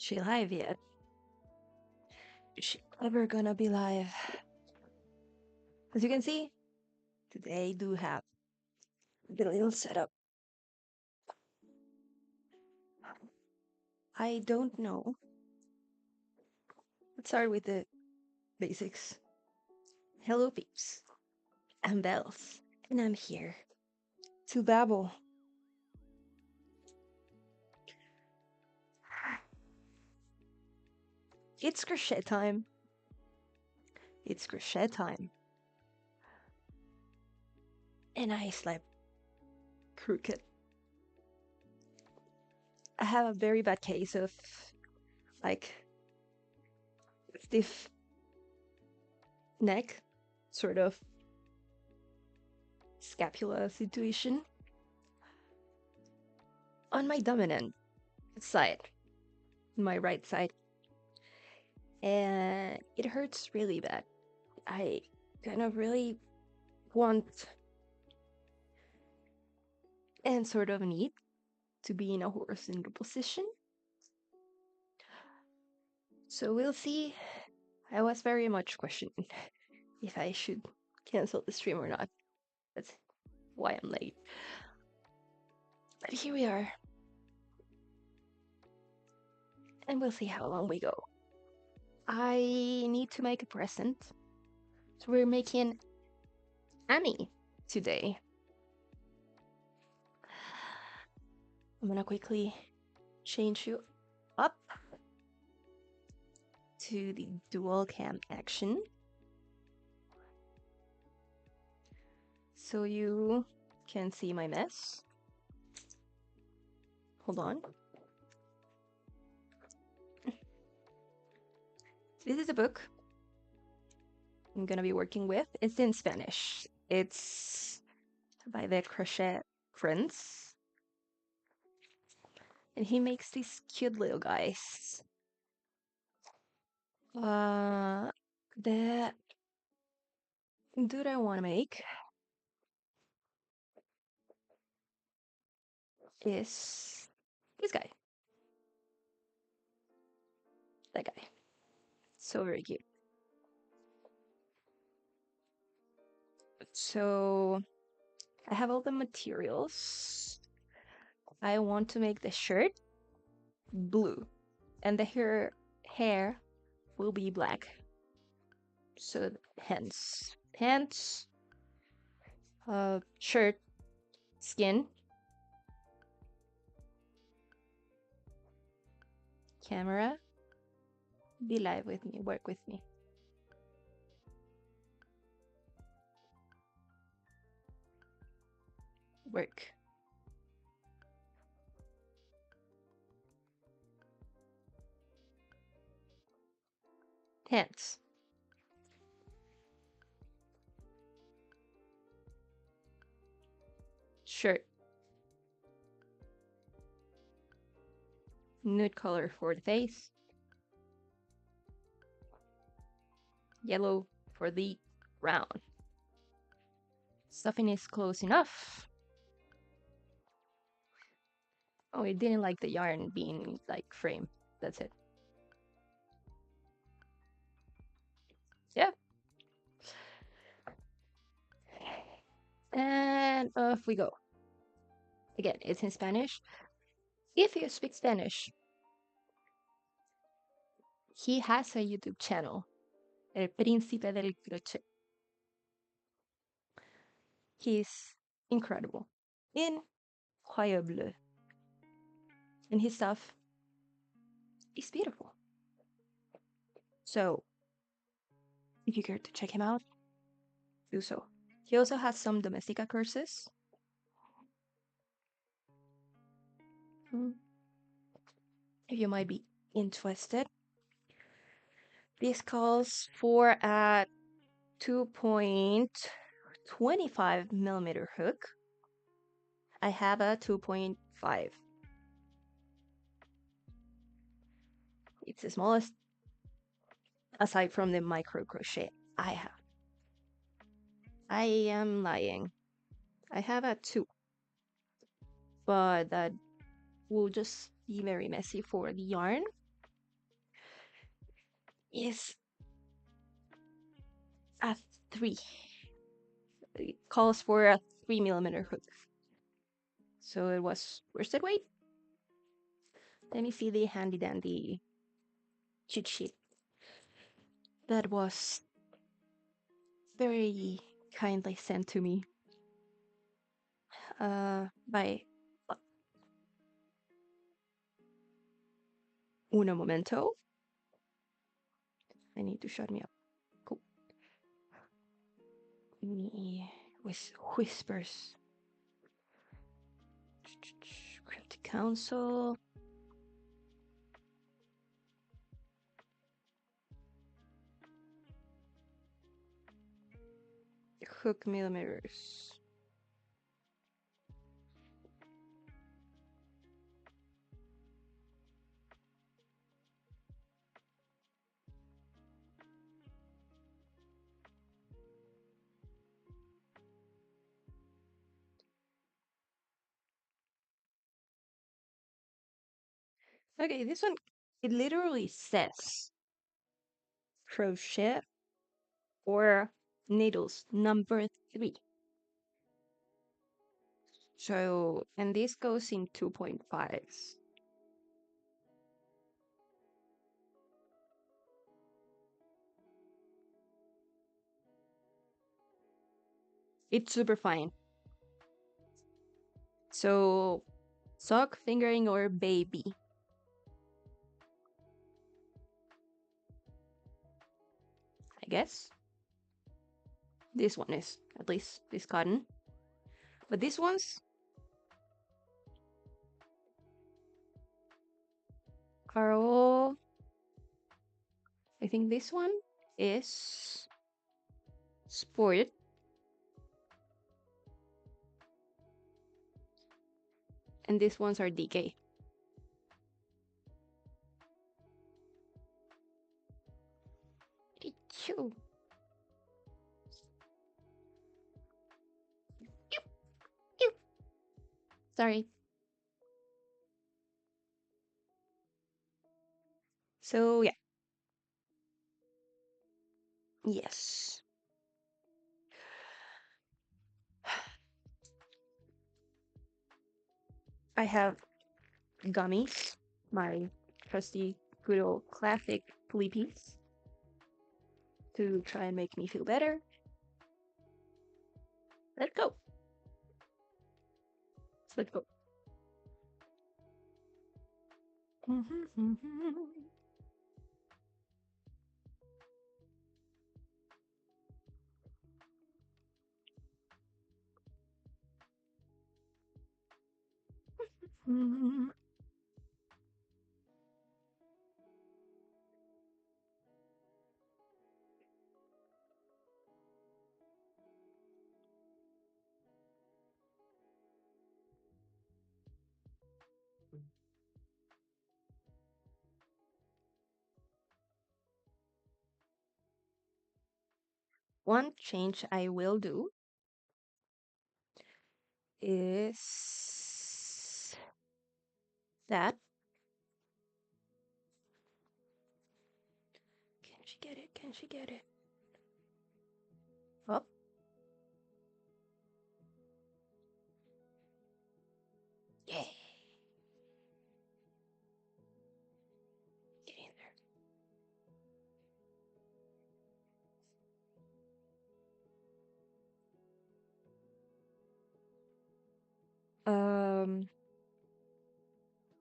she live yet? Is she ever gonna be live? As you can see, today do have the little setup. I don't know. Let's start with the basics. Hello, peeps. I'm Bells, and I'm here to babble. It's crochet time. It's crochet time. And I slept crooked. I have a very bad case of like stiff neck, sort of scapula situation on my dominant side, my right side, and it hurts really bad. I kind of really want and sort of need to be in a horizontal position. So we'll see. I was very much questioning if I should cancel the stream or not. That's why I'm late. But here we are. And we'll see how long we go. I need to make a present. So we're making Annie today. I'm gonna quickly change you up to the dual cam action. So you can see my mess. Hold on. This is a book I'm gonna be working with. It's in Spanish. It's by the Crochet Friends. And he makes these cute little guys. The dude I want to make is this guy. That guy. So very cute. So I have all the materials. I want to make the shirt blue, and the hair will be black. So hence pants, shirt, skin, camera. Be live with me, work with me. Work. Pants. Shirt. Nude color for the face. Yellow for the round. Stuffing is close enough. Oh, I didn't like the yarn being like frame. That's it. Yeah. And off we go. Again, it's in Spanish. If you speak Spanish, he has a YouTube channel, El Príncipe del Crochet. He's incredible. Incroyable. And his stuff is beautiful. So, if you care to check him out, do so. He also has some domestica courses. If you might be interested. This calls for a 2.25 millimeter hook. I have a 2.5. It's the smallest aside from the micro crochet I have. I am lying. I have a 2. But that will just be very messy for the yarn. is a 3. It calls for a 3mm hook. So it was worsted weight. Let me see the handy dandy cheat sheet that was very kindly sent to me by Uno Momento. I need to shut me up. Cool. Me with whispers. Cryptic Council. Hook millimeters. Okay, this one, it literally says crochet or needles number 3. So, and this goes in 2.5s. It's super fine. So, sock, fingering, or baby? I guess. This one is, at least, this cotton. But these ones are all, I think this one is sport. And these ones are DK. Achoo. Sorry. So, yeah. Yes. I have gummies, my trusty, good old classic Peeps, to try and make me feel better. Let's go. Let's go. One change I will do is that. Can she get it? Can she get it? Up. Yeah. Get in there.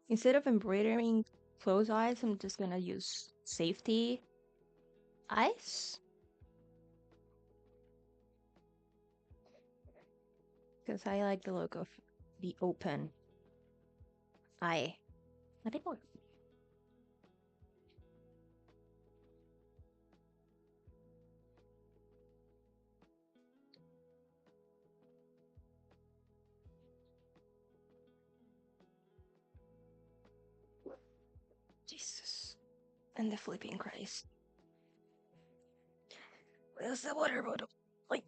Instead of embroidering closed eyes, I'm just gonna use safety eyes. Because I like the look of the open eye. A bit more. Jesus. And the flipping Christ. Where's the water bottle? Like,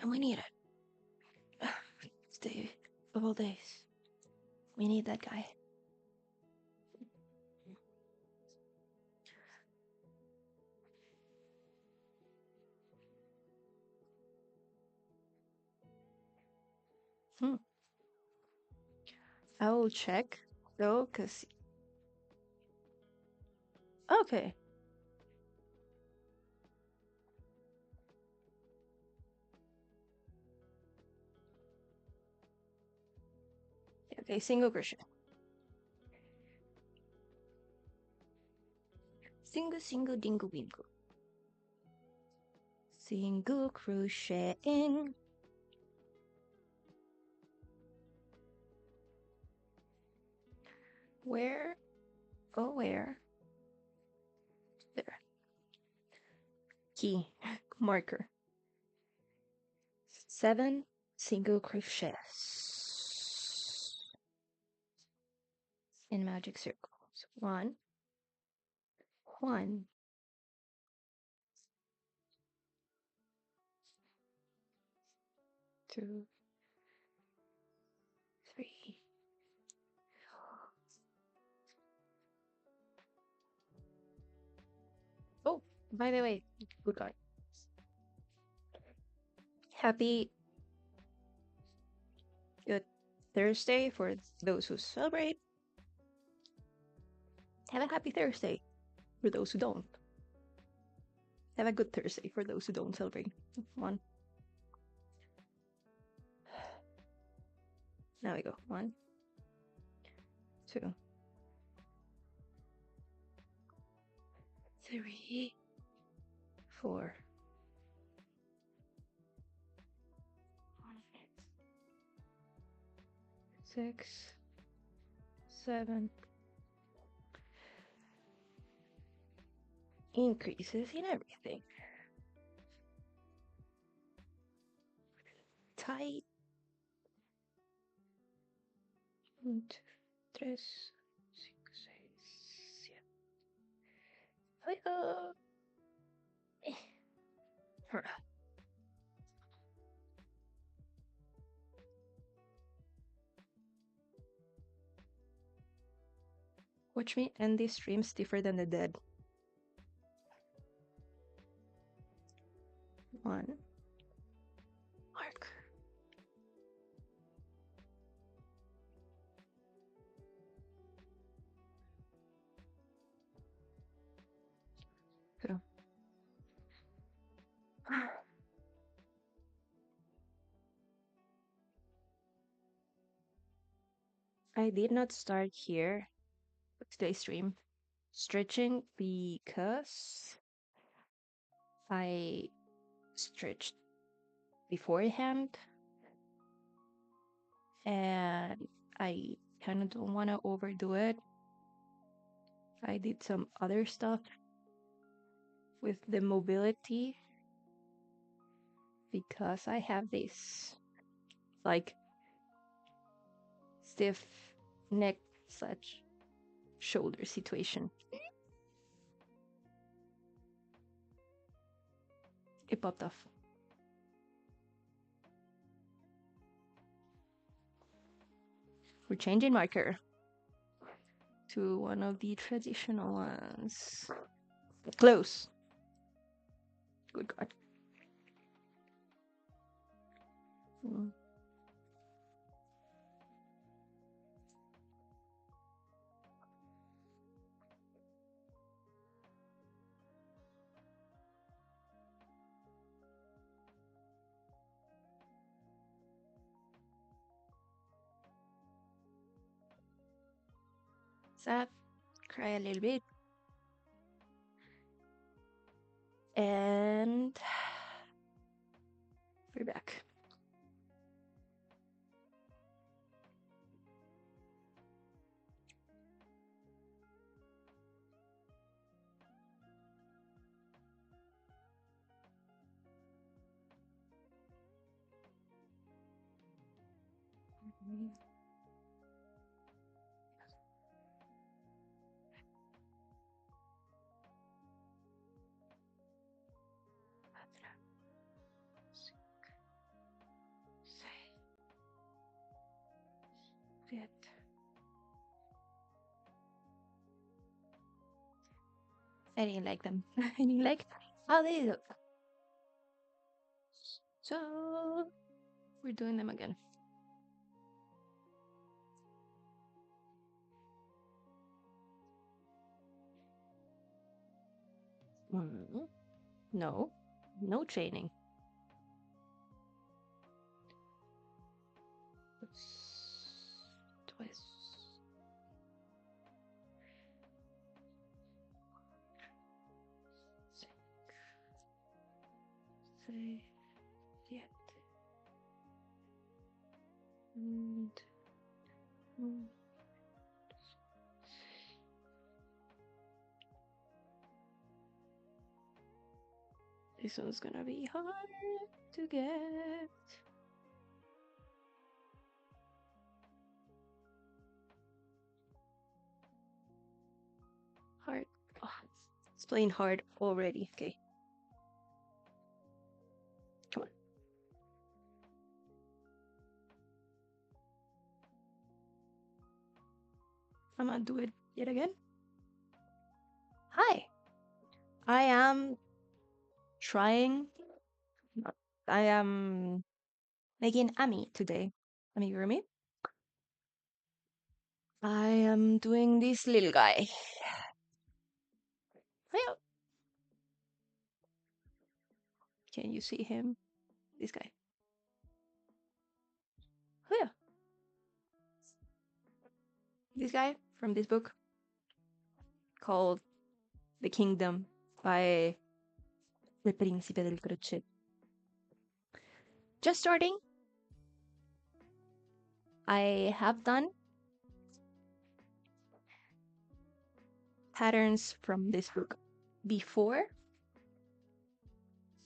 and we need it. It's the bubble days. We need that guy. I will check though, cause okay, okay, single crochet, single dingle wingle, single crocheting. Where? Oh, where? There. Key marker. 7 single crochets in magic circles. One, 2, 3. Oh, by the way, good God. Happy good Thursday for those who celebrate. Have a happy Thursday for those who don't. Have a good Thursday for those who don't celebrate. One. Now we go. 1, 2, 3, 4. 6, 7. Increases in everything. Tight. 1, 2, 3, 5, 6, 7. Watch me end these streams stiffer than the dead. 1. Mark. 2. I did not start here today's stream stretching because I stretched beforehand and I kind of don't want to overdo it. I did some other stuff with the mobility because I have this like stiff neck slash shoulder situation. It popped off. We're changing marker to one of the traditional ones. Close. Good God. Mm. Sad. Cry a little bit. And we're back. I didn't like them. I didn't like how they look. So we're doing them again. No, no training. Twice. Say yet. And, this one's gonna be hard to get. Hard. Oh, it's playing hard already. Okay. Come on. I'm gonna do it yet again. Hi. I am trying. I am making Ami today. Ami, you hear me? I am doing this little guy. Hiya. Can you see him? This guy. Hiya. This guy from this book called The Kingdom by El Príncipe del Crochet. Just starting. I have done patterns from this book before.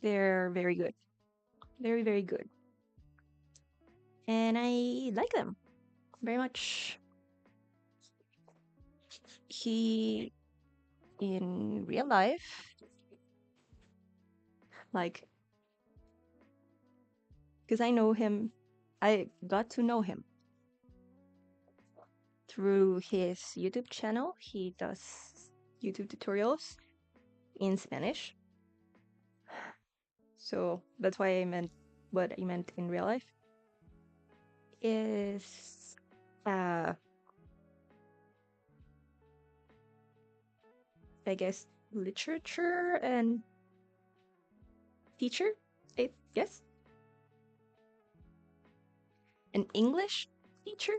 They're very good. Very, very good. And I like them very much. He, in real life, like, because I know him, I got to know him through his YouTube channel. He does YouTube tutorials in Spanish. So that's why I meant what I meant in real life is I guess literature and teacher, I guess. An English teacher.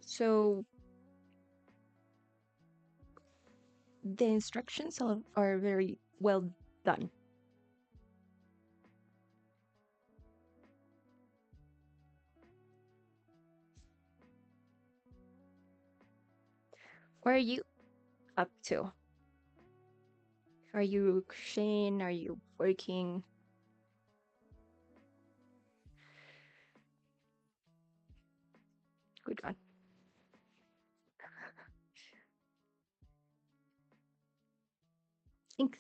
So the instructions are very well done. What are you up to? Are you crocheting? Are you working? Good one. Thanks.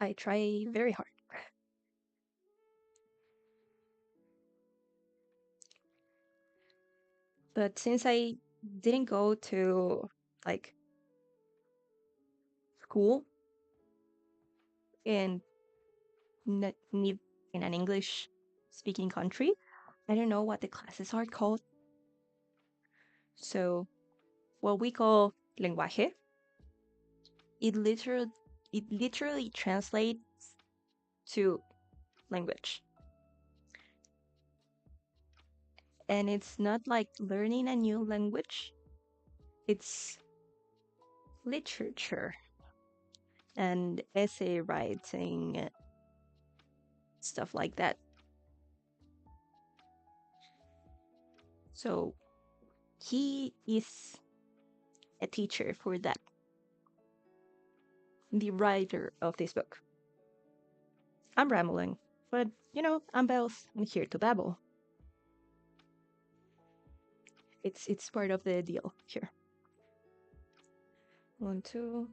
I try very hard. But since I didn't go to like school in in an English speaking country, I don't know what the classes are called. So what we call lenguaje, it literally translates to language. And it's not like learning a new language. It's literature and essay writing, stuff like that. So he is a teacher for that. The writer of this book. I'm rambling, but you know, I'm Bells. I'm here to babble. It's part of the deal here. 1, 2.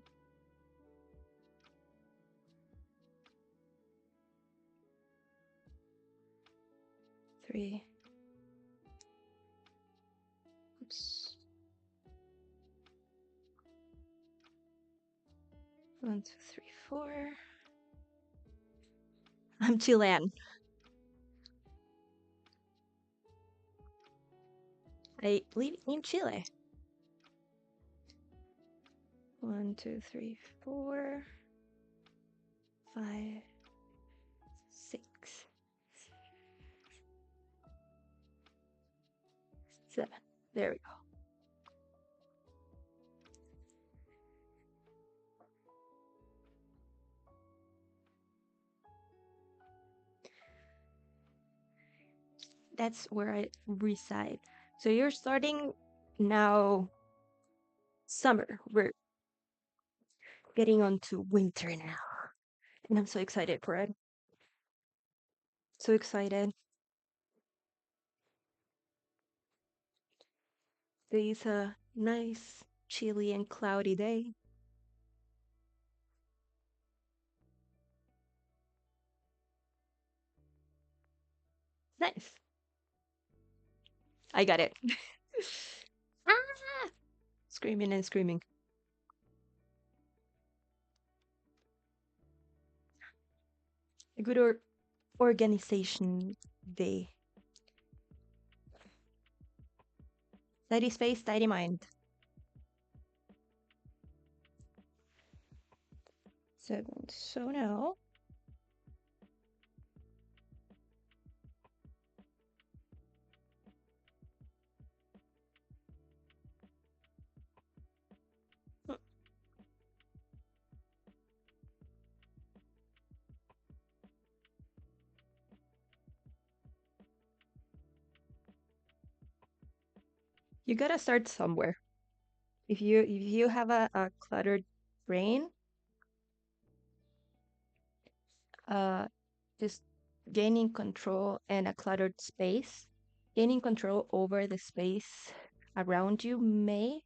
3. Oops. 1, 2, 3, 4. I'm Chilean. I live in Chile. 1, 2, 3, 4, 5, 6, 7. There we go. That's where I reside. So you're starting now summer. We're getting on to winter now. And I'm so excited for it. So excited. There is a nice, chilly, and cloudy day. Nice. I got it. Ah! Screaming and screaming. A good organization day. Tidy space, tidy mind. 7. So now you gotta start somewhere. If you have a cluttered brain, uh, just gaining control and a cluttered space, gaining control over the space around you may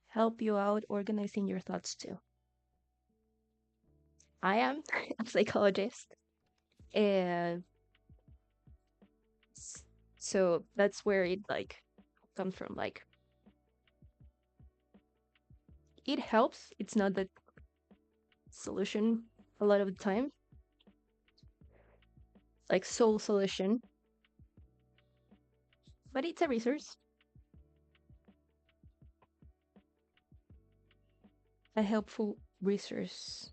help you out organizing your thoughts too. I am a psychologist, and so that's where it like comes from. Like it helps. It's not the solution a lot of the time, like sole solution, but it's a resource, a helpful resource.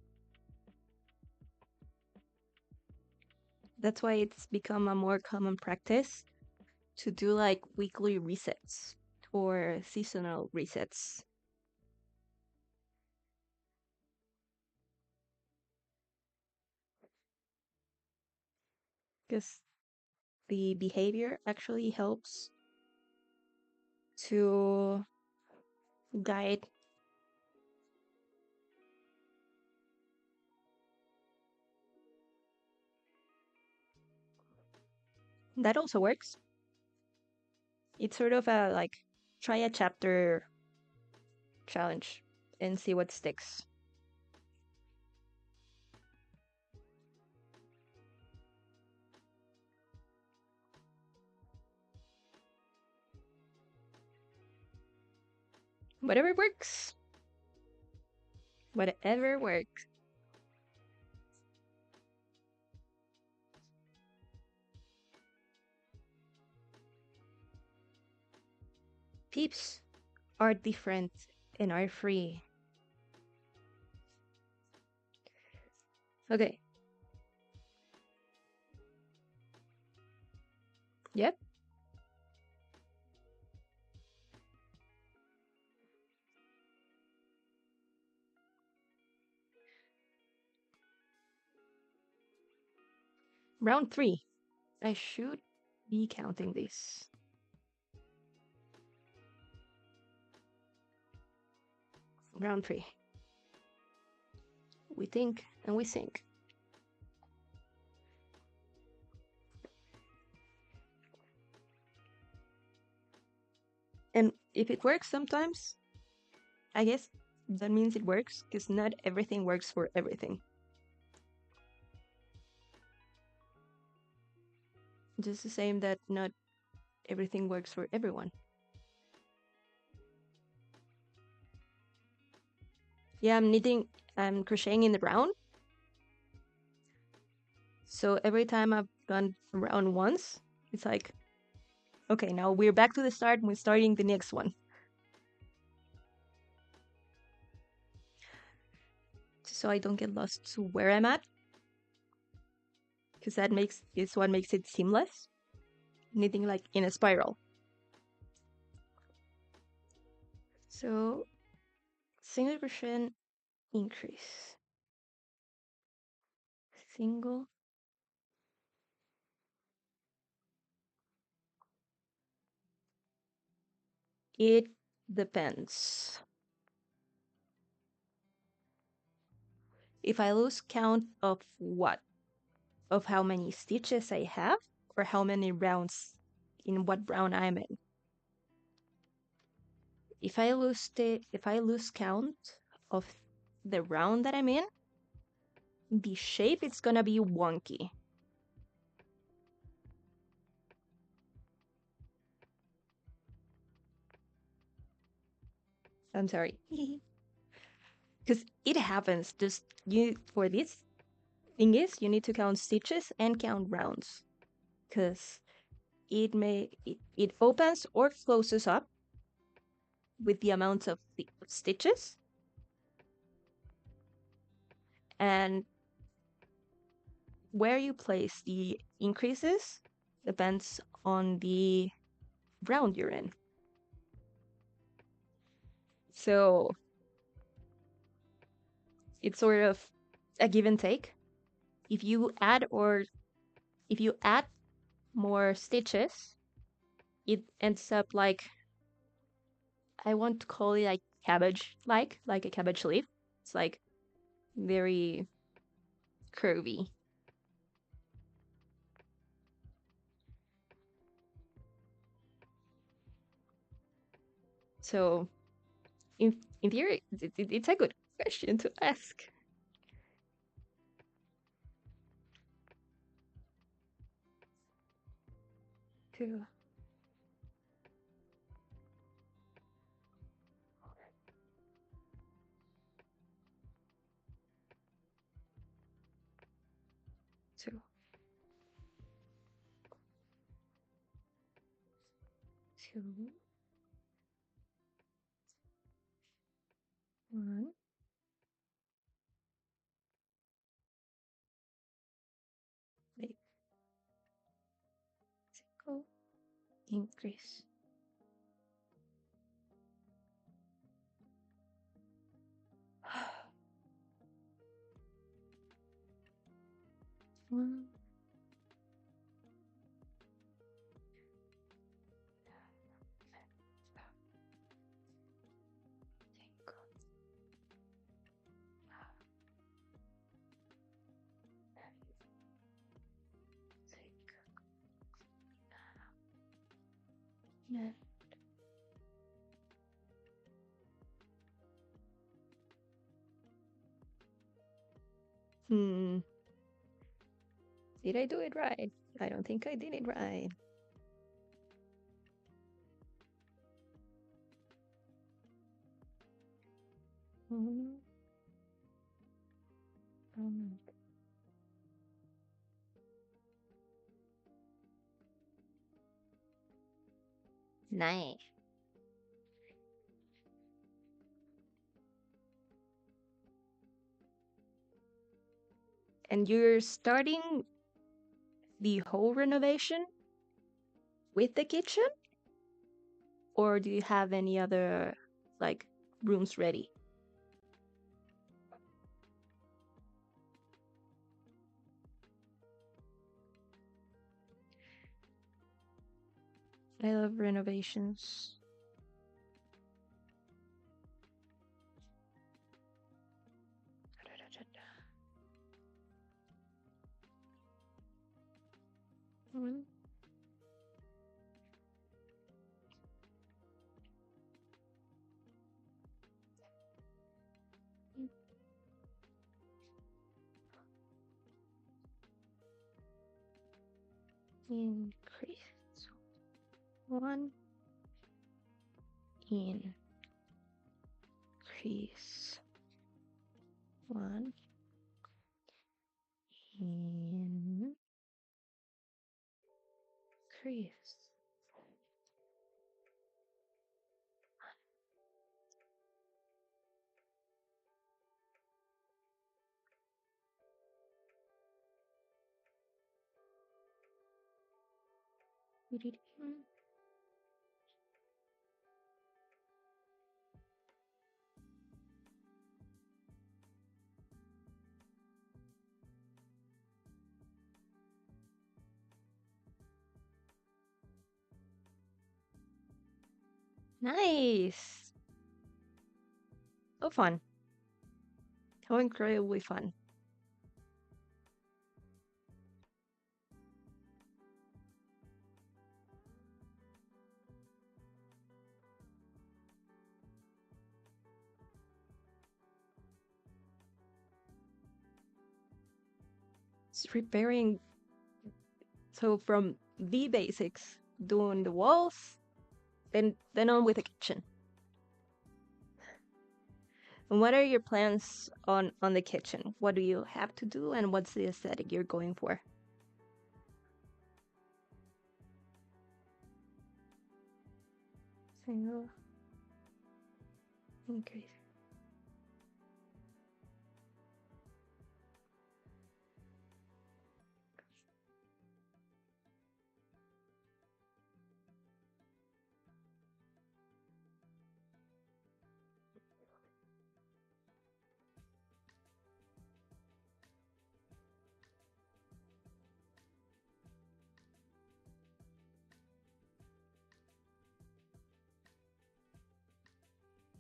That's why it's become a more common practice to do like weekly resets or seasonal resets. Because the behavior actually helps to guide. That also works. It's sort of a like try a chapter challenge and see what sticks. Whatever works. Whatever works. Peeps are different and are free. Okay. Yep. Round 3. I should be counting this. Round 3. We think and we think. And if it works sometimes, I guess that means it works because not everything works for everything. Just the same that not everything works for everyone. Yeah, I'm needing I'm crocheting in the round. So every time I've gone around once, it's like, okay, now we're back to the start and we're starting the next one. So I don't get lost to where I'm at. Because that is what makes it seamless. Knitting like in a spiral. So single crochet increase. Single. It depends. If I lose count of what? Of how many stitches I have or how many rounds in what round I'm in. If I lose count of the round that I'm in, the shape is gonna be wonky. I'm sorry. Because it happens. Just for this thing is you need to count stitches and count rounds. Because it opens or closes up with the amount of stitches. And where you place the increases depends on the round you're in. So it's sort of a give and take. If you add more stitches, it ends up like, I want to call it like cabbage, like a cabbage leaf. It's like very curvy. So in theory, it's a good question to ask. To to 2, 1. Wait. Single increase. One. Yeah. Hmm. Did I do it right? I don't think I did it right. Mm. Um, Nice. And you're starting the whole renovation with the kitchen? Or do you have any other like rooms ready? I love renovations. One. Increase. 1. Increase. one. And crease. Nice. So fun. How incredibly fun. It's repairing. So from the basics, doing the walls, then on with the kitchen. And what are your plans on the kitchen? What do you have to do, and what's the aesthetic you're going for? Single. Okay.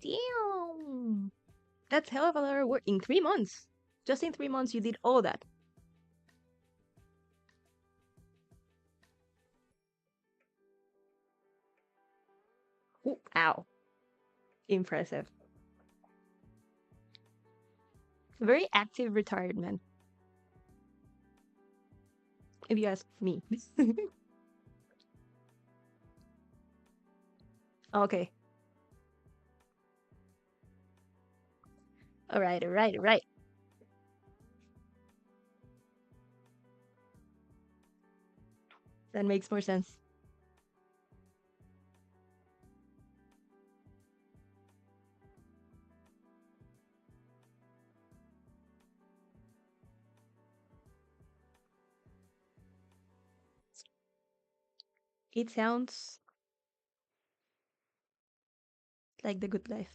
Damn. That's hell of a lot of work in 3 months. Just in 3 months, you did all that. Ooh, ow. Impressive. Very active retirement, if you ask me. Okay. All right, all right, all right. That makes more sense. It sounds like the good life.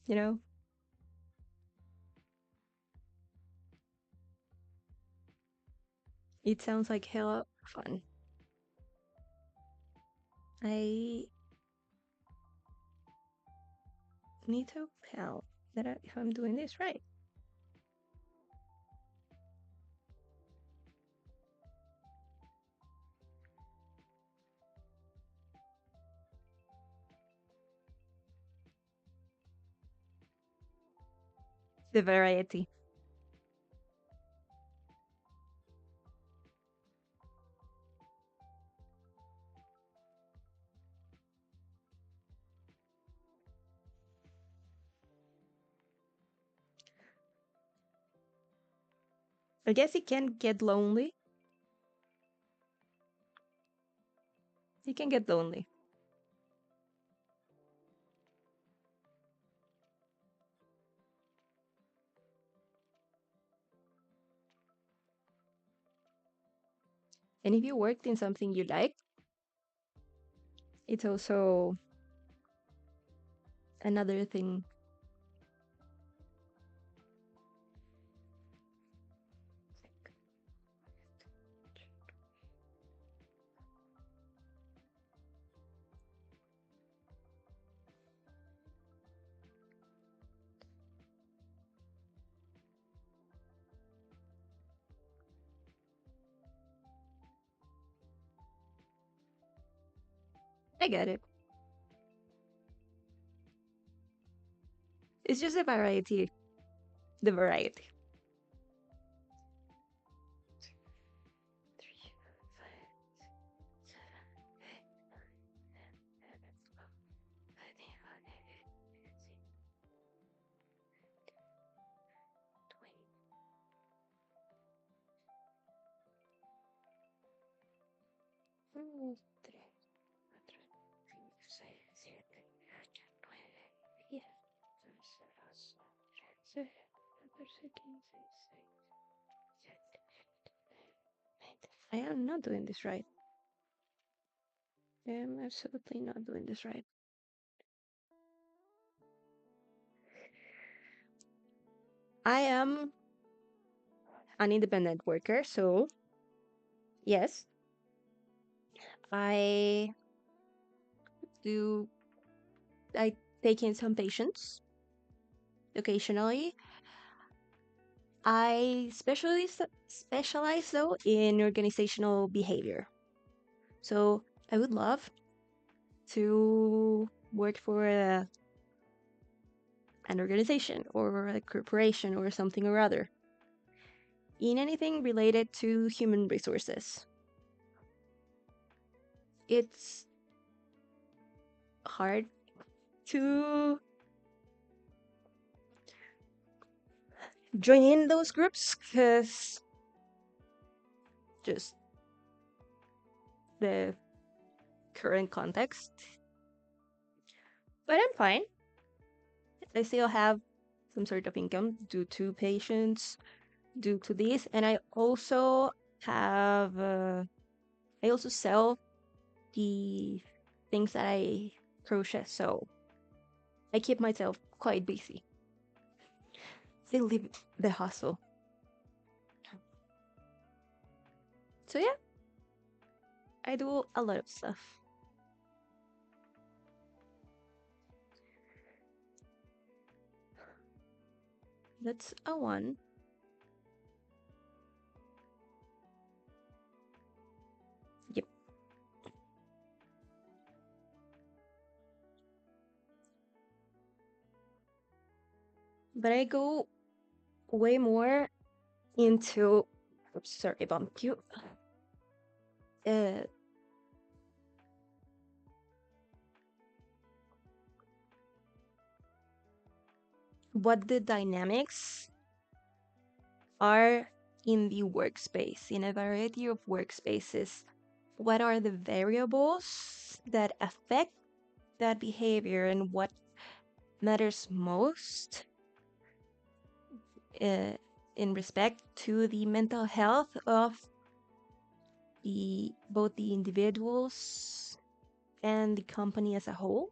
You know? It sounds like hella fun. I need to tell that if I'm doing this right. The variety. I guess it can get lonely. It can get lonely. And if you worked in something you like, it's also another thing. I get it. It's just a variety. The variety. I am not doing this right. I am absolutely not doing this right. I am an independent worker, so yes, I do. I take in some patients occasionally. I specialize though in organizational behavior. So I would love to work for an organization or a corporation or something or other in anything related to human resources. It's hard to join in those groups because just the current context. But I'm fine. I still have some sort of income due to patients, due to this, and I also have. I also sell the things that I crochet, so I keep myself quite busy. Still live the hustle. So yeah, I do a lot of stuff. That's a one. Yep. But I go way more into. Oops, sorry, bump you. Uh, what the dynamics are in the workspace, in a variety of workspaces. What are the variables that affect that behavior and what matters most uh, in respect to the mental health of both the individuals and the company as a whole.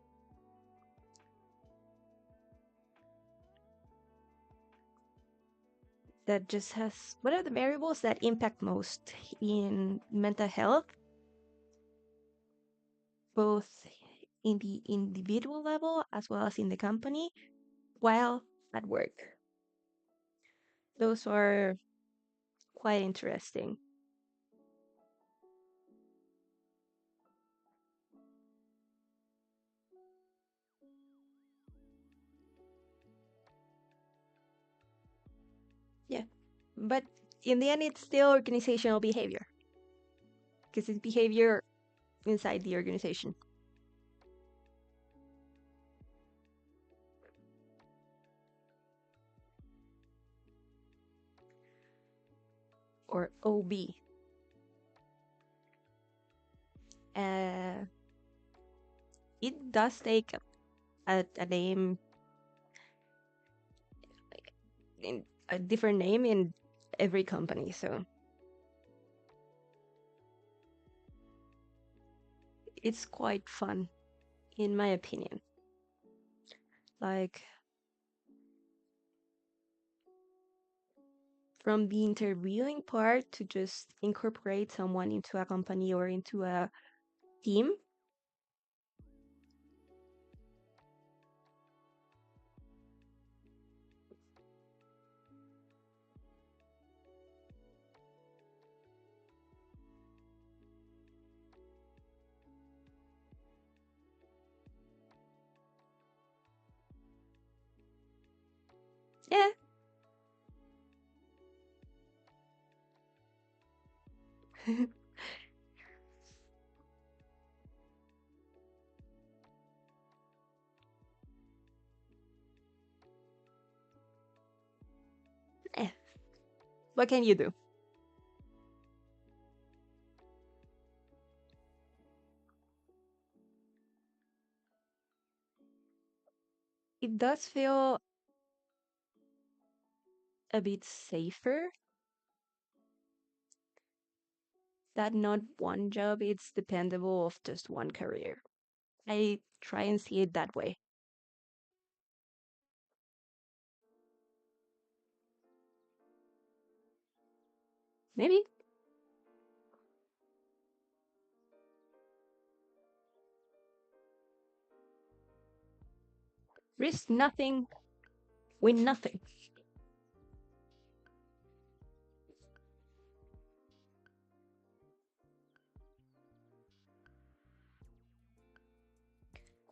That just has what are the variables that impact most in mental health, both in the individual level as well as in the company while at work. Those are quite interesting. Yeah. But in the end, it's still organizational behavior because it's behavior inside the organization. Or OB. Uh, it does take a name, in a different name in every company. So it's quite fun, in my opinion. Like, from the interviewing part to just incorporate someone into a company or into a team. Yeah. Eh, what can you do? It does feel a bit safer that not one job is dependable of just one career. I try and see it that way. Maybe risk nothing, win nothing.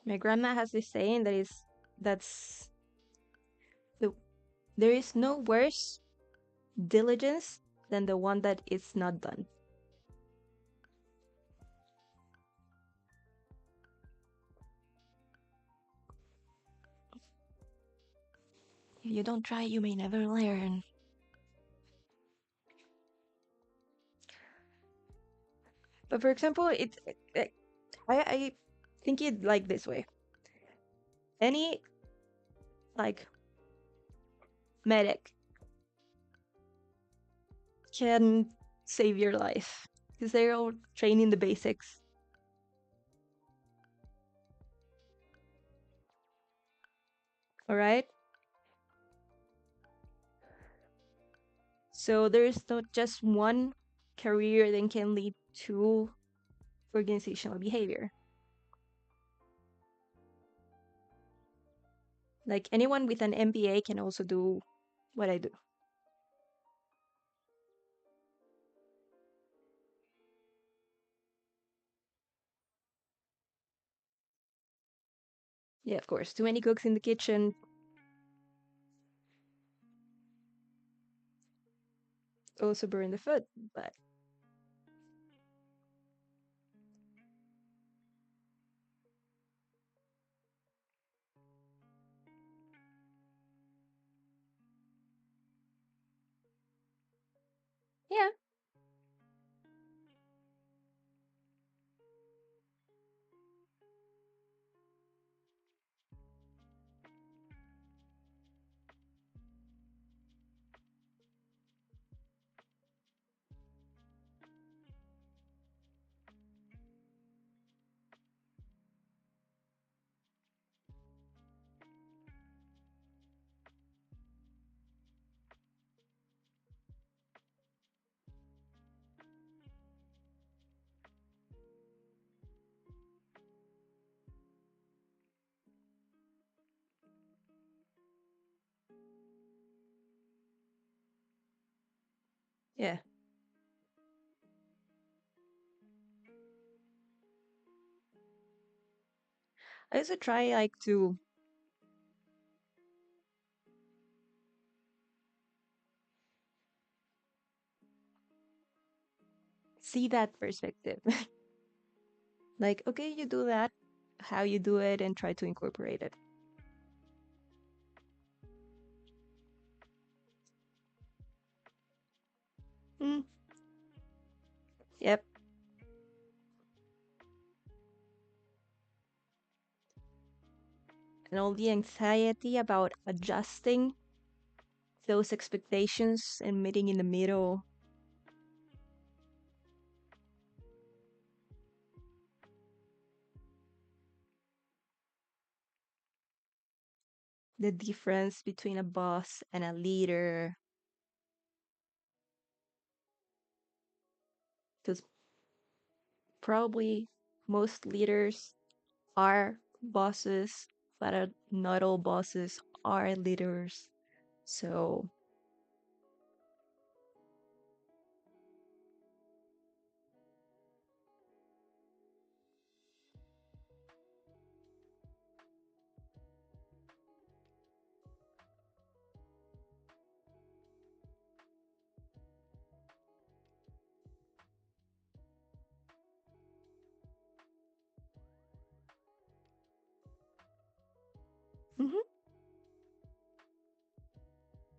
My grandma has this saying that's the there is no worse diligence than the one that is not done. If you don't try, you may never learn. But for example, I think it like this way. Any like medic can save your life because they're all trained in the basics. All right. So there's not just one career that can lead to organizational behavior. Like anyone with an MBA can also do what I do. Yeah, of course. Too many cooks in the kitchen also burn the food, but yeah, yeah. I also try like to see that perspective. Like, okay, you do that, how you do it, and try to incorporate it. Mm, yep. And all the anxiety about adjusting those expectations and meeting in the middle. The difference between a boss and a leader. Because probably most leaders are bosses, but not all bosses are leaders. So,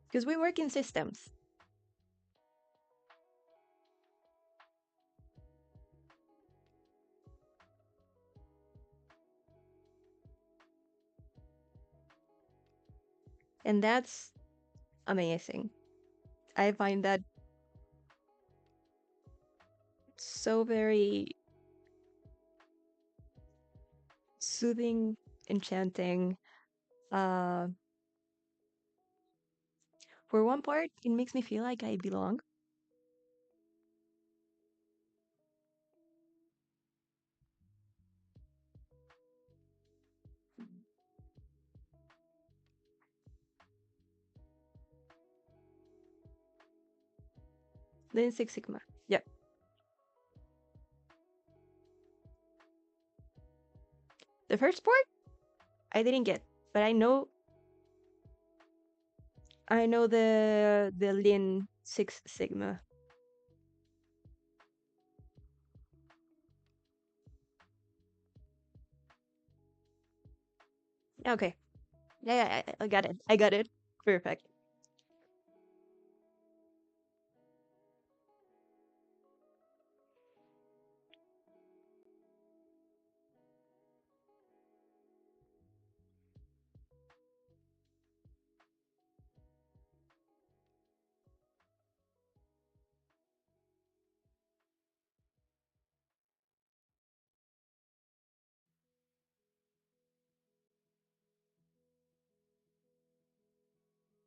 because we work in systems. And that's amazing. I find that so very soothing, enchanting. Uh, for one part, it makes me feel like I belong. Then Six Sigma. Yep. The first part I didn't get, but I know the Lin Six Sigma. Okay. Yeah, I got it. I got it. Perfect.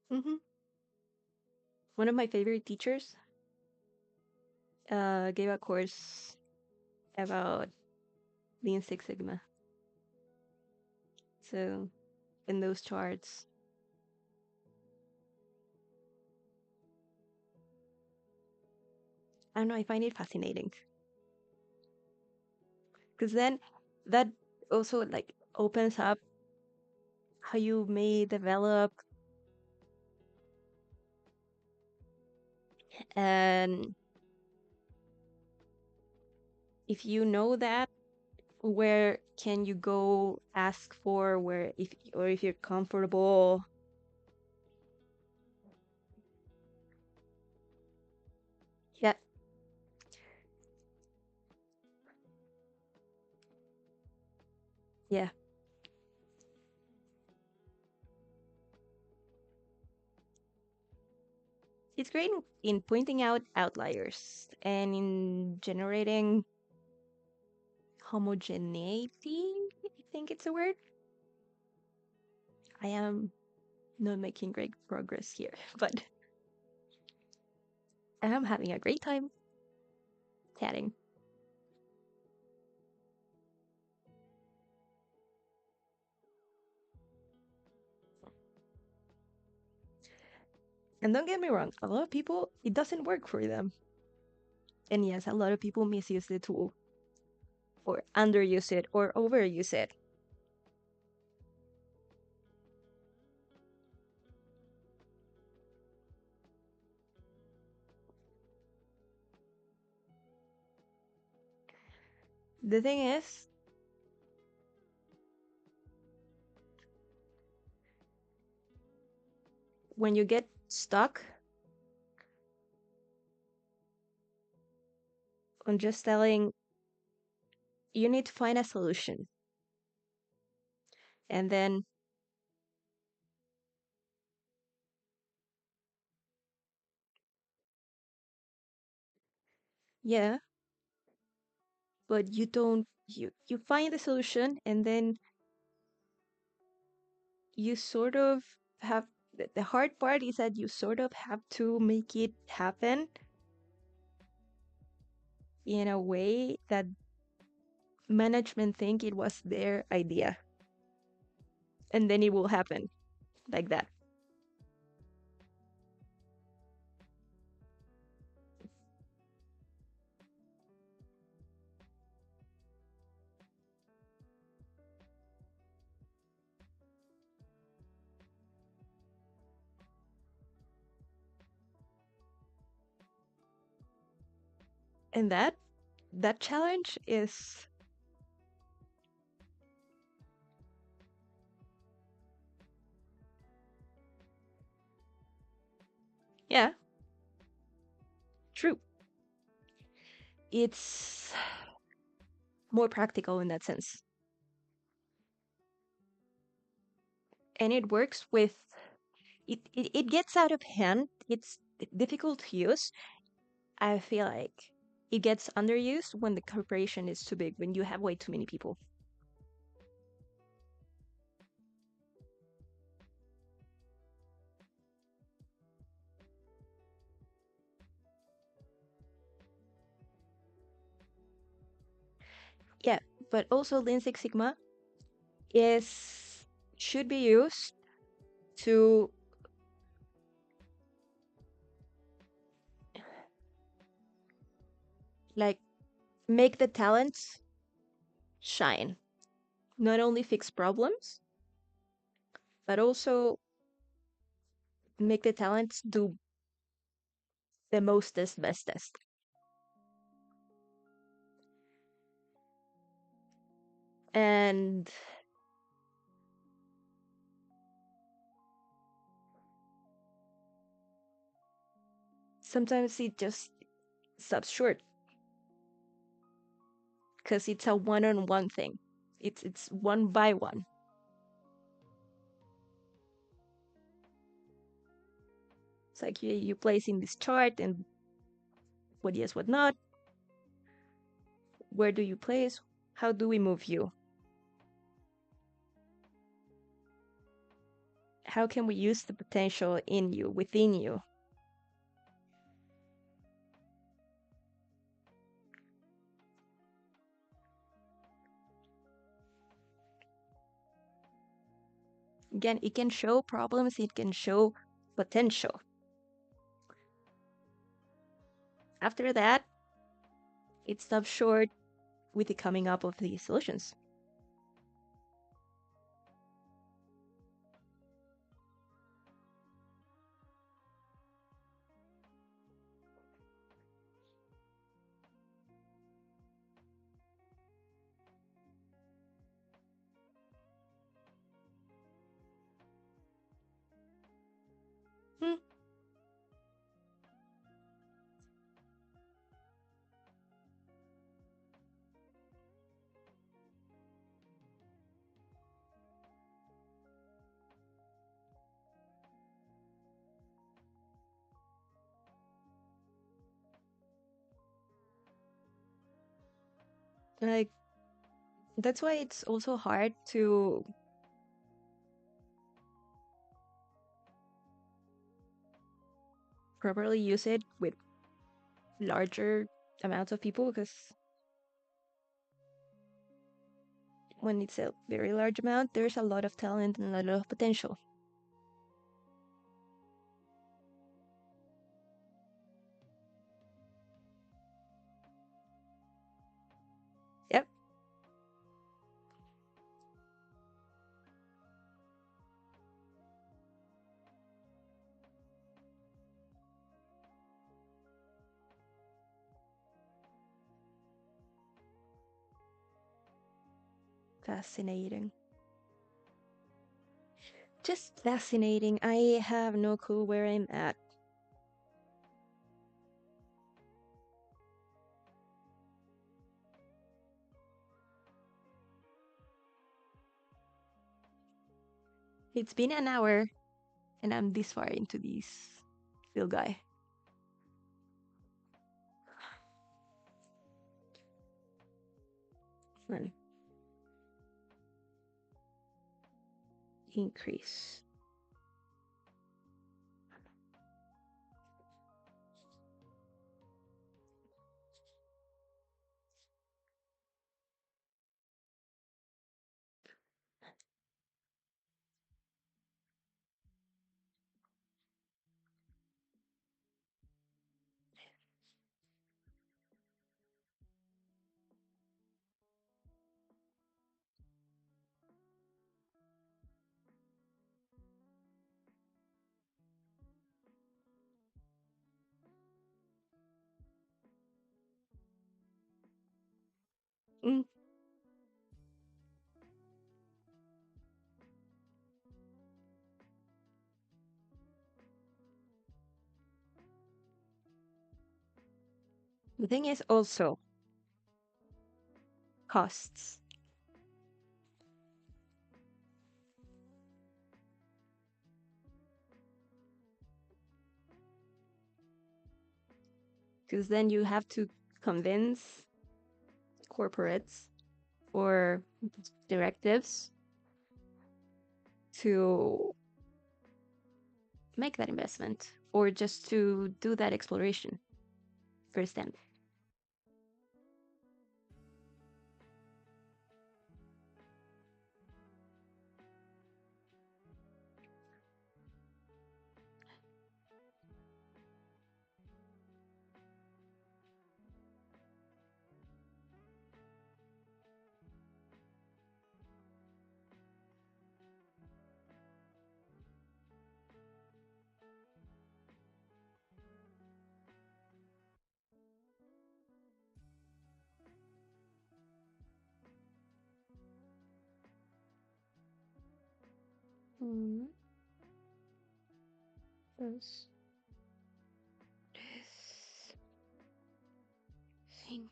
Hmm. One of my favorite teachers gave a course about Lean Six Sigma. So in those charts, I don't know, I find it fascinating because then that also like opens up how you may develop, and if you know that, where can you go ask for where if you're comfortable. Yeah, yeah. It's great in pointing out outliers and in generating homogeneity. I think it's a word. I am not making great progress here, but I am having a great time chatting. And don't get me wrong, a lot of people, it doesn't work for them. And yes, a lot of people misuse the tool or underuse it or overuse it. The thing is, when you get stuck on just telling, you need to find a solution. And then, yeah, but you find the solution and then you sort of have the hard part is that you sort of have to make it happen in a way that management think it was their idea, and then it will happen like that. And that challenge is, yeah, true. It's more practical in that sense, and it works with it gets out of hand. It's difficult to use. I feel like it gets underused when the corporation is too big, when you have way too many people. Yeah, but also Lean Six Sigma is should be used to like make the talents shine, not only fix problems, but also make the talents do the mostest bestest. And sometimes it just stops short because it's a one-on-one thing. It's one by one. It's like you place in this chart and what yes, what not. Where do you place? How do we move you? How can we use the potential in you, within you? Again, it can show problems, it can show potential. After that, it stops short with the coming up of the solutions. Hmm. Like that's why it's also hard to properly use it with larger amounts of people because when it's a very large amount, there's a lot of talent and a lot of potential. Yep, fascinating. Just fascinating. I have no clue where I'm at. It's been an hour and I'm this far into this little guy. Well, increase. Mm, the thing is also costs. because then you have to convince corporates or directives to make that investment or just to do that exploration firsthand. Mm, yes. Yes. Think.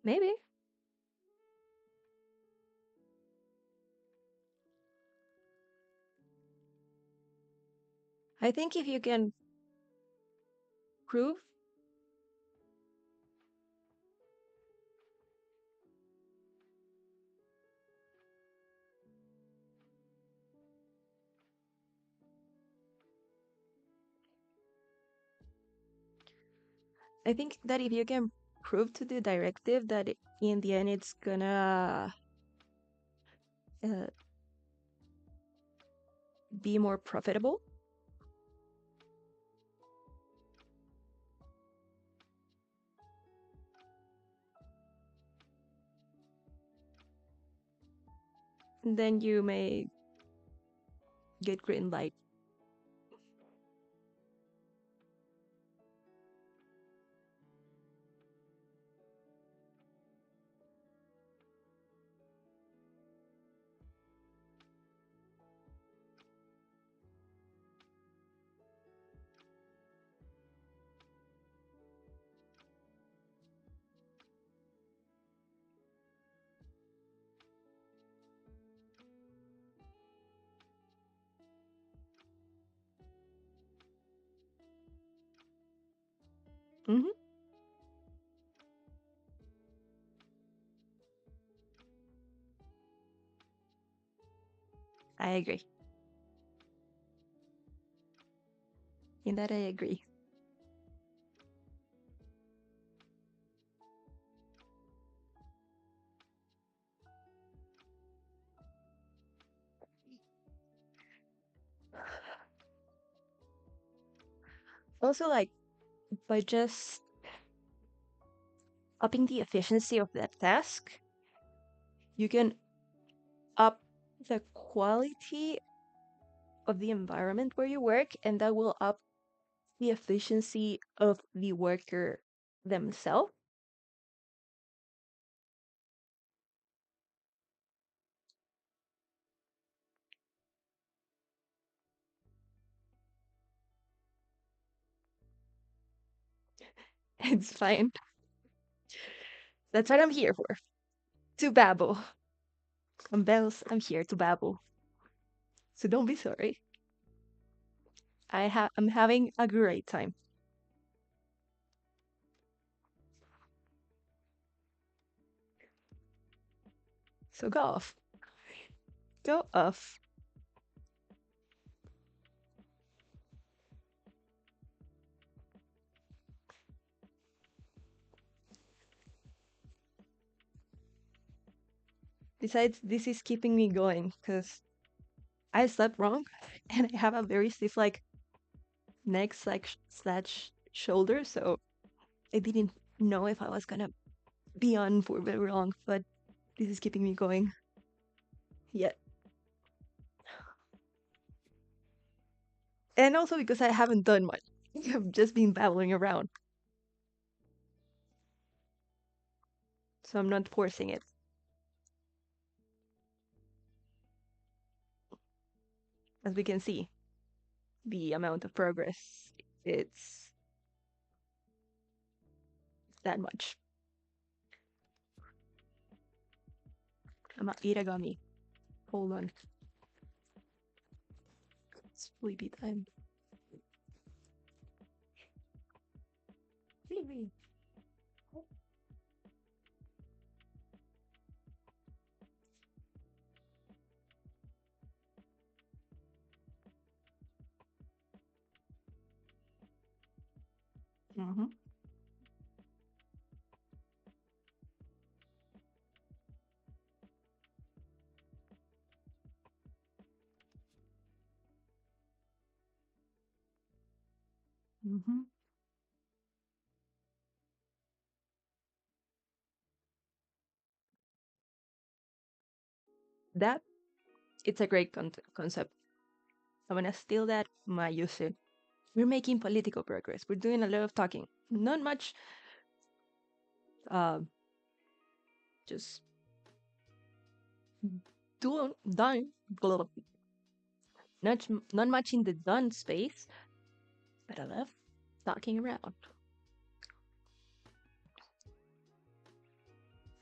Maybe. I think if you can prove, I think that if you can prove to the directive that in the end it's gonna uh, be more profitable, then you may get green light. Hmm. I agree. In that, I agree. Also, like by just upping the efficiency of that task, you can up the quality of the environment where you work, and that will up the efficiency of the worker themselves. It's fine. That's what I'm here for. To babble. I'm Bells. I'm here to babble. So don't be sorry. I'm having a great time. So go off. Go off. Besides, this is keeping me going because I slept wrong and I have a very stiff like neck slash shoulder, so I didn't know if I was gonna be on for very long, but this is keeping me going. Yeah. And also because I haven't done much. I've just been babbling around. So I'm not forcing it. As we can see, the amount of progress, it's that much. I'm gonna eat a gummy. Hold on. It's sleepy time. Sleepy. Mm-hmm. Mm-hmm. That, it's a great concept. I'm gonna steal that. I'm gonna use it. We're making political progress. We're doing a lot of talking. Not much, uh, just doing, done. Not much in the done space, but I love talking around.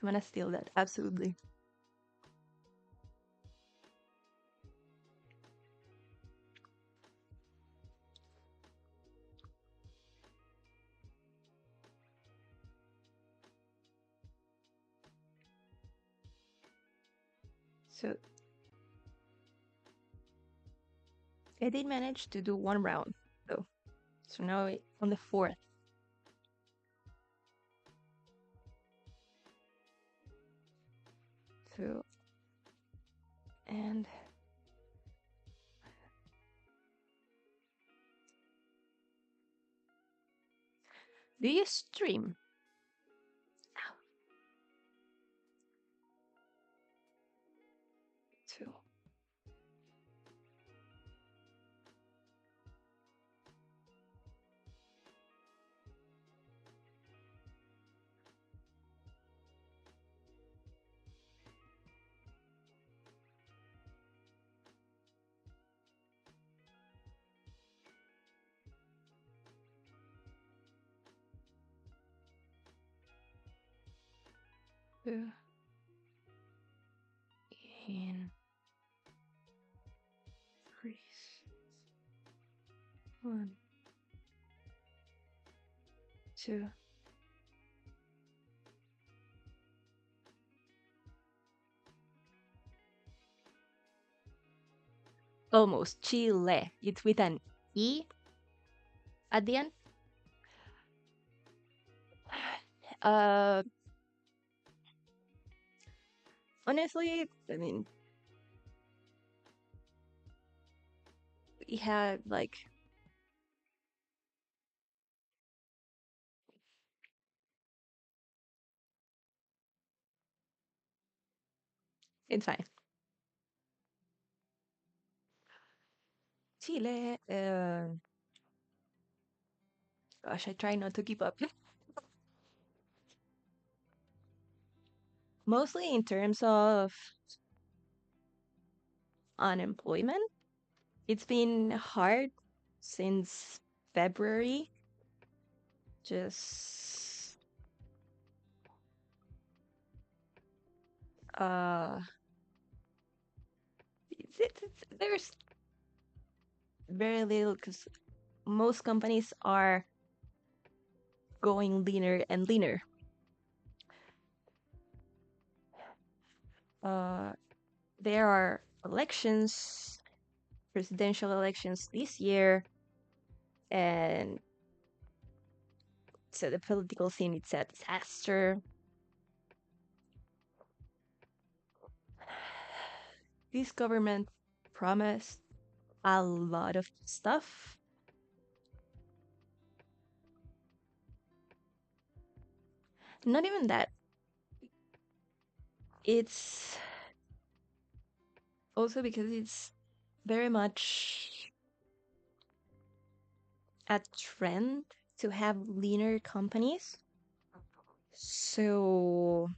I'm gonna steal that. Absolutely. So I did manage to do one round, though. So now on the fourth. So, and do you stream? Two. Two. In freeze. One. Two. Almost. Chile. It's with an E at the end. Uh, honestly, I mean, we had like it's fine. Chile. Gosh, I try not to keep up. Mostly in terms of unemployment. It's been hard since February. Just uh, there's very little because most companies are going leaner and leaner. Uh, there are elections, presidential elections this year, and so the political scene is a disaster. This government promised a lot of stuff. Not even that. It's also because it's very much a trend to have leaner companies. So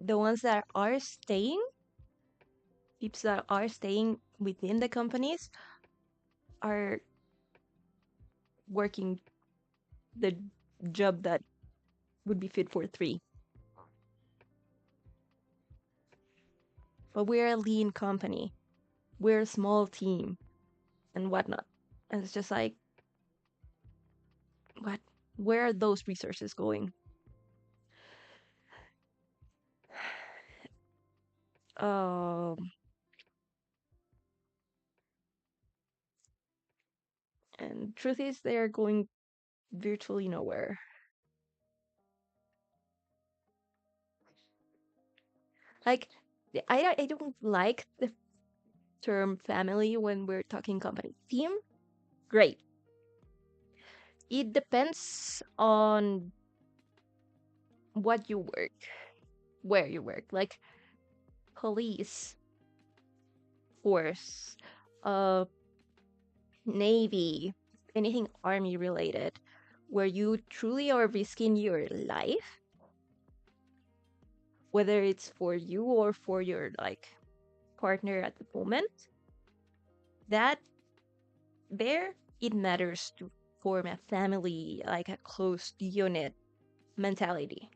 the ones that are staying, peeps that are staying within the companies, are working the job that would be fit for three. But we're a lean company, we're a small team, and whatnot. And it's just like, what? Where are those resources going? Um, and truth is, they're going virtually nowhere. Like, I don't like the term family when we're talking company. Team, great. It depends on what you work, where you work. Like police, force, uh, navy, anything army related, where you truly are risking your life, whether it's for you or for your like partner at the moment. That there, it matters to form a family, like a close unit mentality,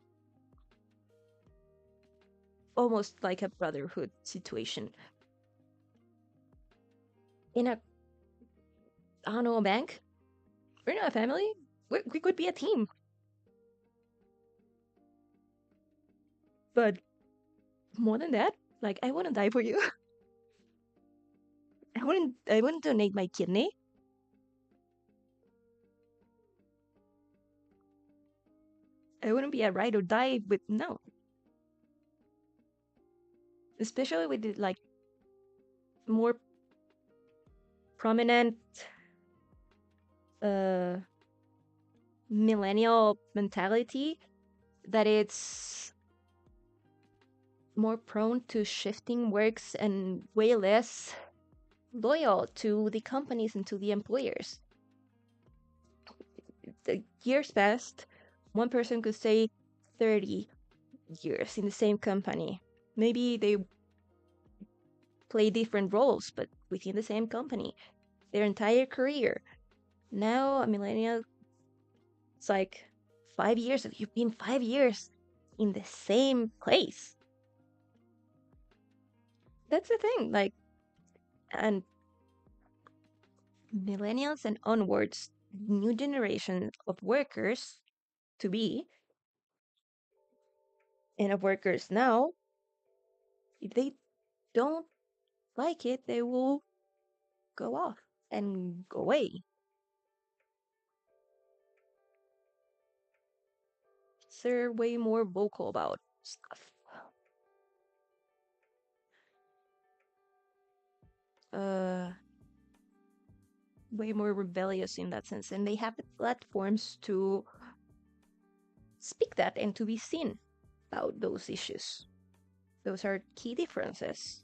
almost like a brotherhood situation. In a, I don't know, a bank, we're not a family. We could be a team, but more than that, like I wouldn't die for you. I wouldn't donate my kidney. I wouldn't be a ride or die with no. Especially with the like more prominent uh millennial mentality that it's more prone to shifting works and way less loyal to the companies and to the employers. The years passed, one person could stay 30 years in the same company. Maybe they play different roles, but within the same company their entire career. Now, a millennial, it's like 5 years. You've been 5 years in the same place. That's the thing. Like, and millennials and onwards, new generation of workers to be, and of workers now, if they don't like it, they will go off and go away. So they're way more vocal about stuff. Uh, Way more rebellious in that sense, and they have the platforms to speak that and to be seen about those issues. Those are key differences.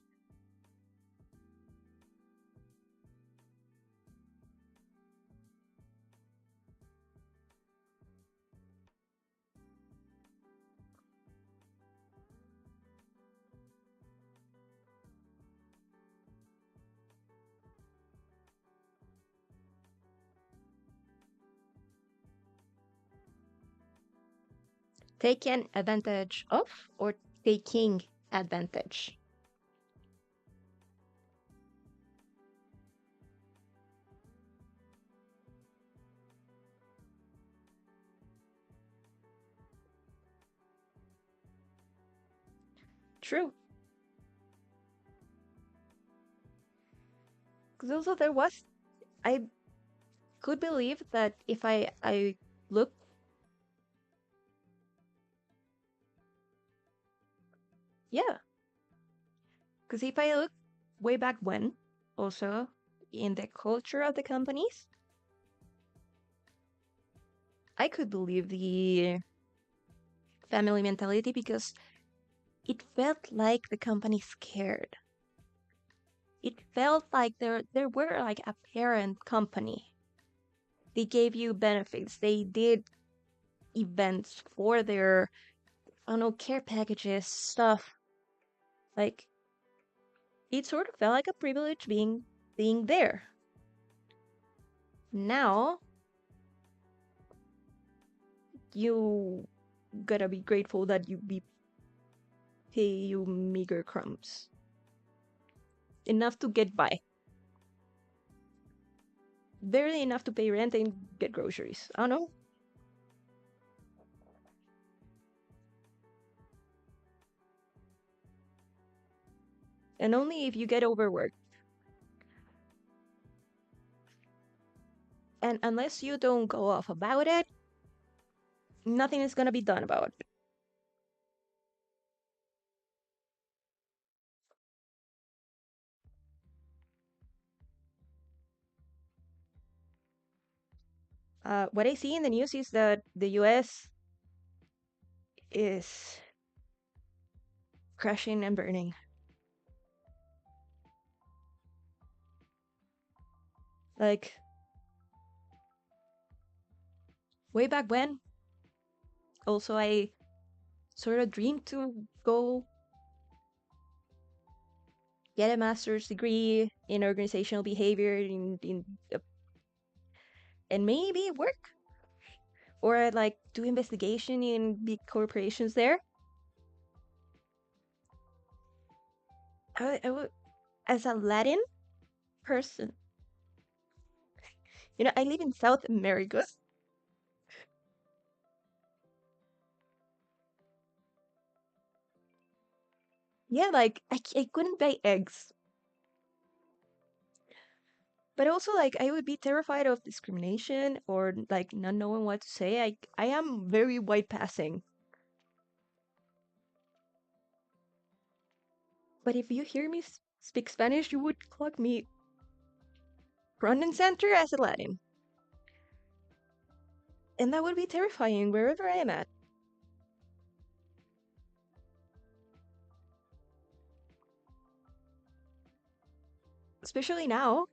Taken advantage of or taking advantage? True. Because also there was, I could believe that if I look, yeah, because if I look way back when, also in the culture of the companies, I could believe the family mentality because it felt like the company scared. It felt like there were like a parent company. They gave you benefits. They did events for their I don't know, care packages, stuff. Like, it sort of felt like a privilege being there. Now, you gotta be grateful that you pay you meager crumbs. Enough to get by. Barely enough to pay rent and get groceries. I don't know. And only if you get overworked. And unless you don't go off about it, nothing is gonna be done about it. What I see in the news is that the US is crashing and burning. Like, way back when, also, I sort of dreamed to go get a master's degree in organizational behavior and maybe work or like do investigation in big corporations there. As a Latin person, I live in South America. Yeah, like I couldn't buy eggs, but also like I would be terrified of discrimination or like not knowing what to say. I am very white passing. But if you hear me speak Spanish, you would clock me front and center as a Latin. And that would be terrifying wherever I am at. Especially now.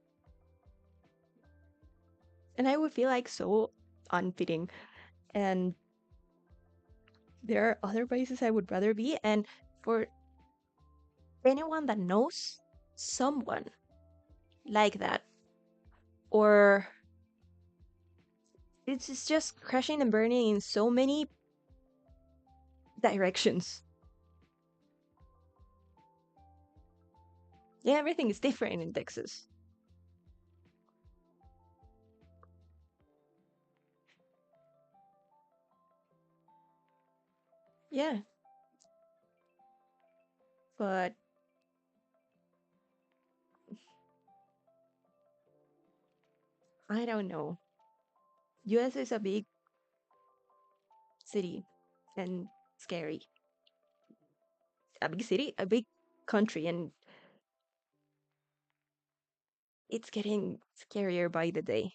And I would feel like so unfitting. And there are other places I would rather be. And for anyone that knows someone like that, or it's just crashing and burning in so many directions. Yeah, everything is different in Texas. Yeah, but I don't know. US is a big city and scary. A big city, a big country, and it's getting scarier by the day.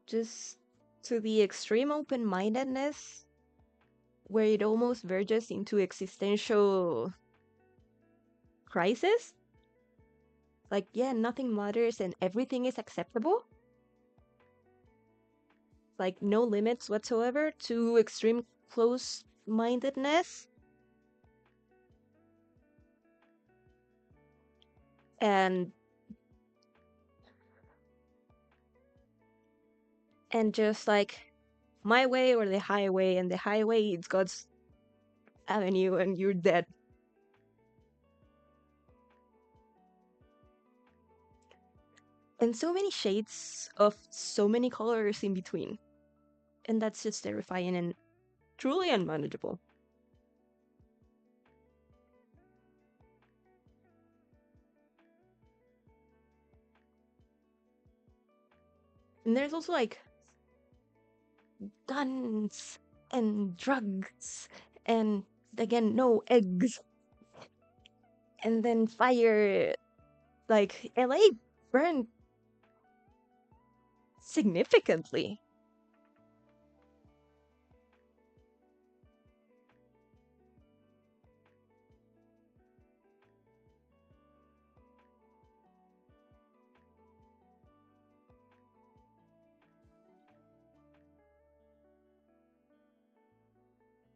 Just to the extreme open mindedness where it almost verges into existential crisis. Like, yeah, nothing matters and everything is acceptable. Like, no limits whatsoever, to extreme close mindedness. And just like my way or the highway, and the highway it's God's avenue and you're dead. And so many shades of so many colors in between. And that's just terrifying and truly unmanageable. And there's also like guns and drugs and again no eggs and then fire. Like LA burned significantly.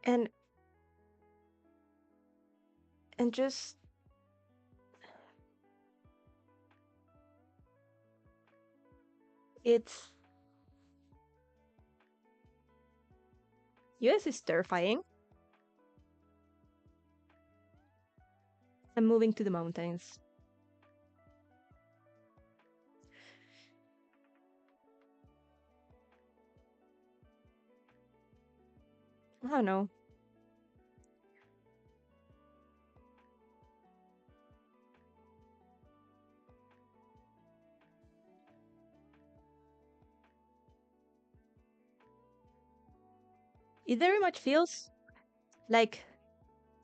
and just it's US is terrifying. I'm moving to the mountains. I don't know. It very much feels like,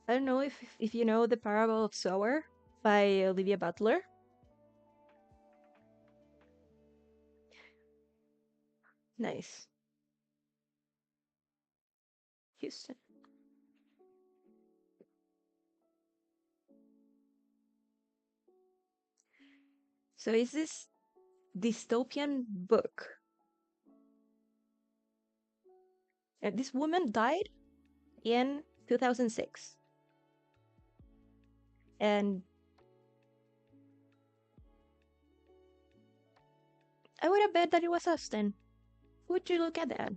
I don't know if you know the Parable of Sower by Olivia Butler. Nice. Houston. So is this dystopian book? And this woman died in 2006. And I would have bet that it was Austin. Would you look at that?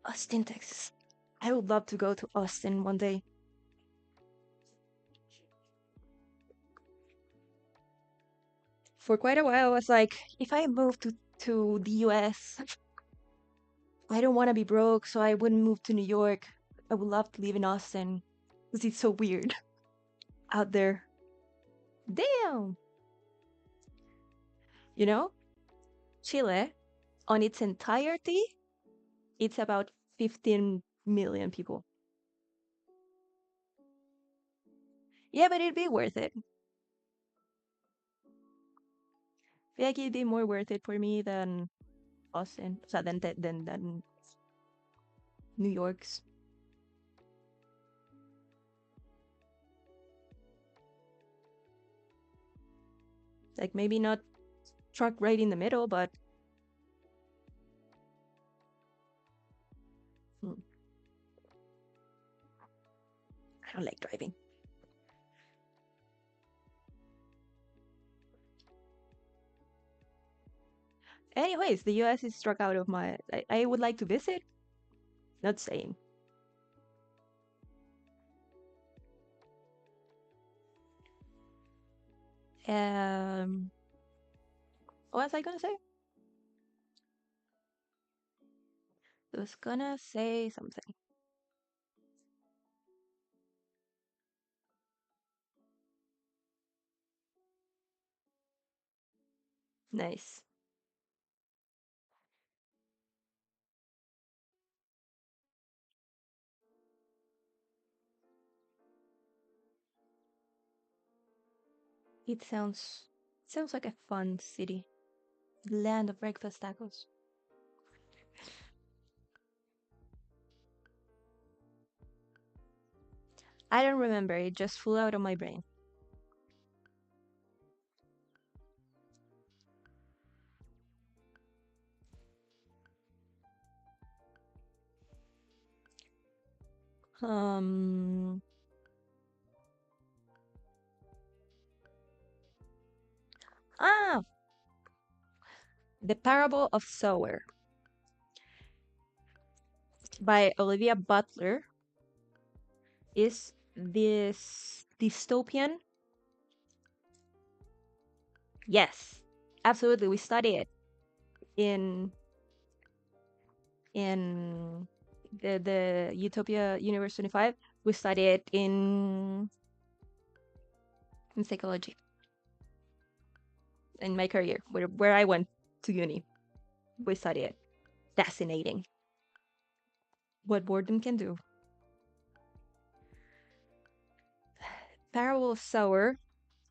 Austin, Texas. I would love to go to Austin one day. For quite a while, I was like, if I move to the US, I don't want to be broke, so I wouldn't move to New York. I would love to live in Austin because it's so weird out there. Damn! You know, Chile, on its entirety, it's about 15 million people. Yeah, but it'd be worth it. I feel like it'd be more worth it for me than Austin, so than New York's. Like maybe not truck right in the middle, but hmm, I don't like driving. Anyways, the US is struck out of my. I would like to visit, not staying. Um, what was I gonna say? I was gonna say something. Nice. It sounds like a fun city. Land of breakfast tacos. I don't remember. It just flew out of my brain. Um. Ah, The Parable of Sower by Olivia Butler is this dystopian. Yes, absolutely. We study it in in the Utopia Universe 25. We study it in psychology in my career, where I went to uni. We study it. Fascinating. What boredom can do. Parable of Sower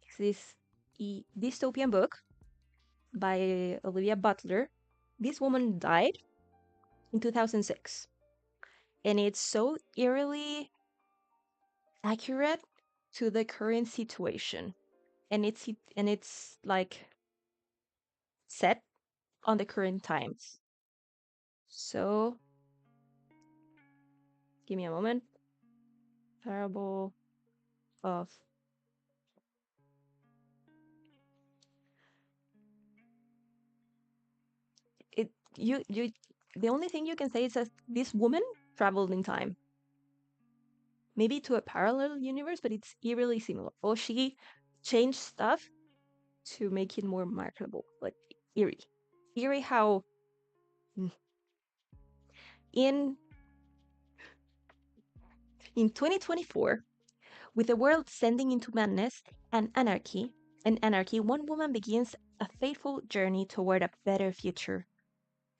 is this dystopian book by Olivia Butler. This woman died in 2006, and it's so eerily accurate to the current situation, and it's like set on the current times. So Give me a moment. Parable of it. You. The only thing you can say is that this woman traveled in time, maybe to a parallel universe, but it's eerily similar. Or she changed stuff to make it more marketable, like eerie. Eerie how mm, in in 2024, with the world sending into madness and anarchy, one woman begins a fateful journey toward a better future.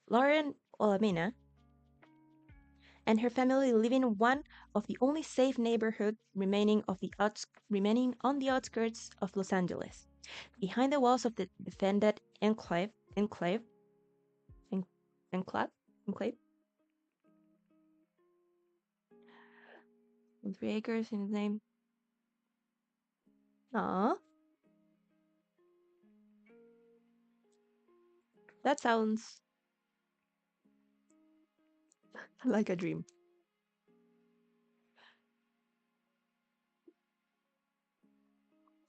Lauren Olamina and her family live in one of the only safe neighborhoods remaining on the outskirts of Los Angeles, behind the walls of the defended en- enclave, with 3 acres in its name. Aw, that sounds like a dream.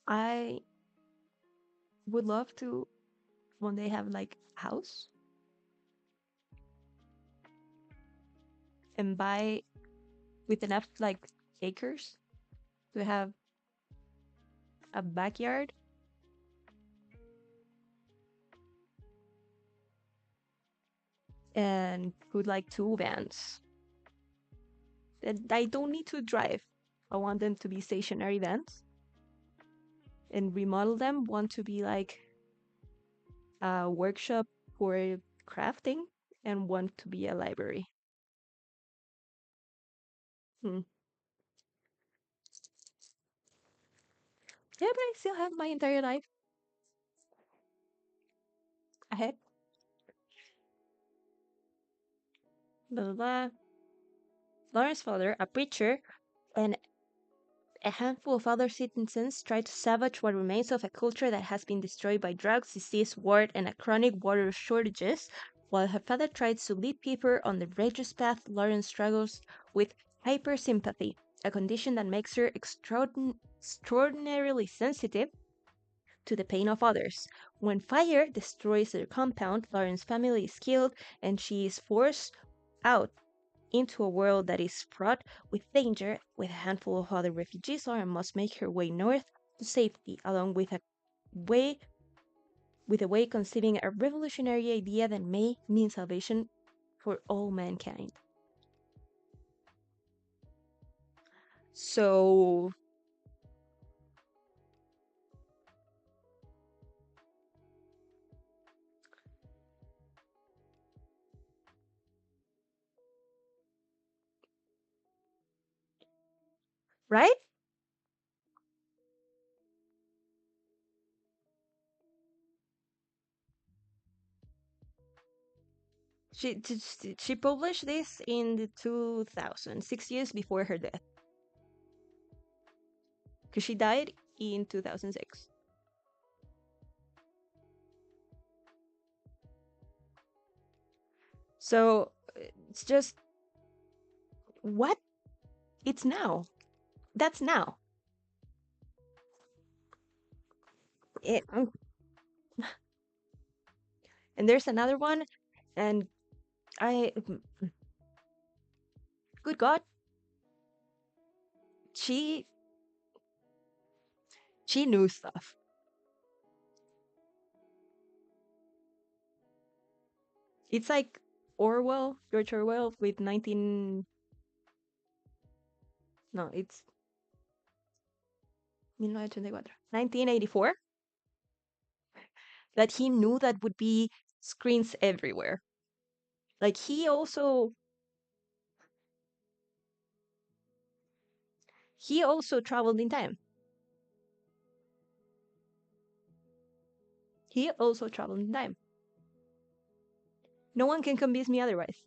I would love to one day have like a house and buy with enough like acres to have a backyard and put like 2 vans. And I don't need to drive. I want them to be stationary vans and remodel them. Want to be like a workshop for crafting and want to be a library. Hmm. Yeah, but I still have my entire life ahead. Blah, blah, blah. Lauren's father, a preacher, and a handful of other citizens try to salvage what remains of a culture that has been destroyed by drugs, disease, war, and a chronic water shortages. While her father tries to lead people on the righteous path, Lauren struggles with hypersympathy, a condition that makes her extraordinarily sensitive to the pain of others. When fire destroys their compound, Lauren's family is killed and she is forced out into a world that is fraught with danger. With a handful of other refugees, Lauren must make her way north to safety, along way with a way conceiving a revolutionary idea that may mean salvation for all mankind. So, right? She published this in the 2000, 6 years before her death, because she died in 2006. So it's just what? It's now. That's now. It, and there's another one, and I, good God, she she knew stuff. It's like George Orwell with 19. No, it's 1984. That he knew that would be screens everywhere. Like he also traveled in time. He also traveled in time. No one can convince me otherwise.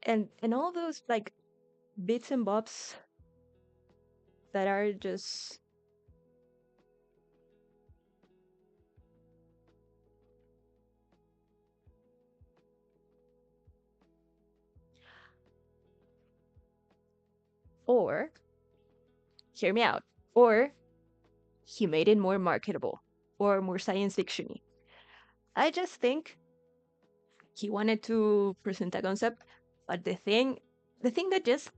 And all those like bits and bobs that are just or hear me out, or he made it more marketable or more science fictiony. I just think he wanted to present a concept, but the thing that just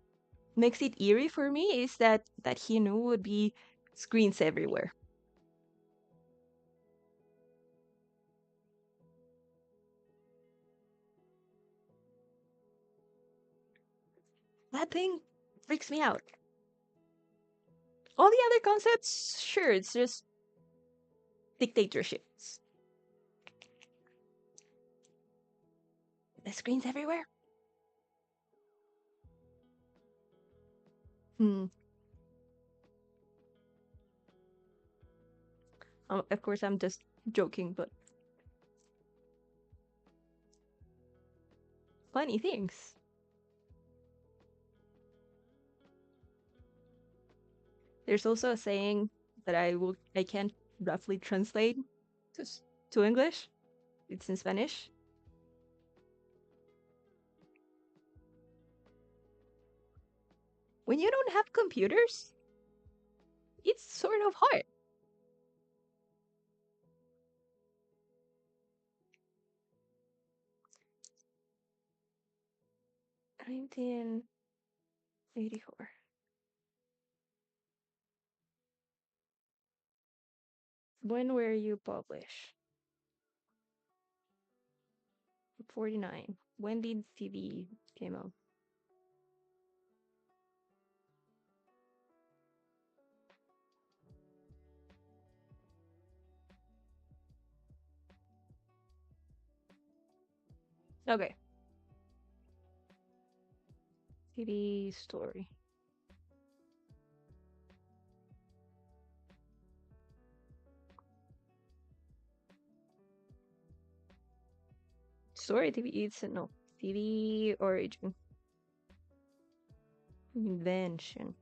makes it eerie for me is that he knew would be screens everywhere. That thing freaks me out. All the other concepts, sure, it's just dictatorships. The screens everywhere. Hmm. Of course, I'm just joking, but funny things. There's also a saying that I can't roughly translate to to English. It's in Spanish. When you don't have computers, it's sort of hard. 1984. When were you published? 49. When did TV came out? Okay. TV story. Story TV. It's no. TV origin. Invention.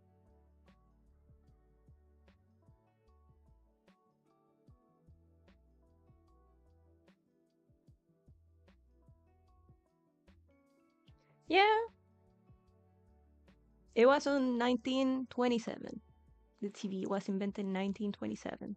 Yeah, it was on 1927. The TV was invented in 1927.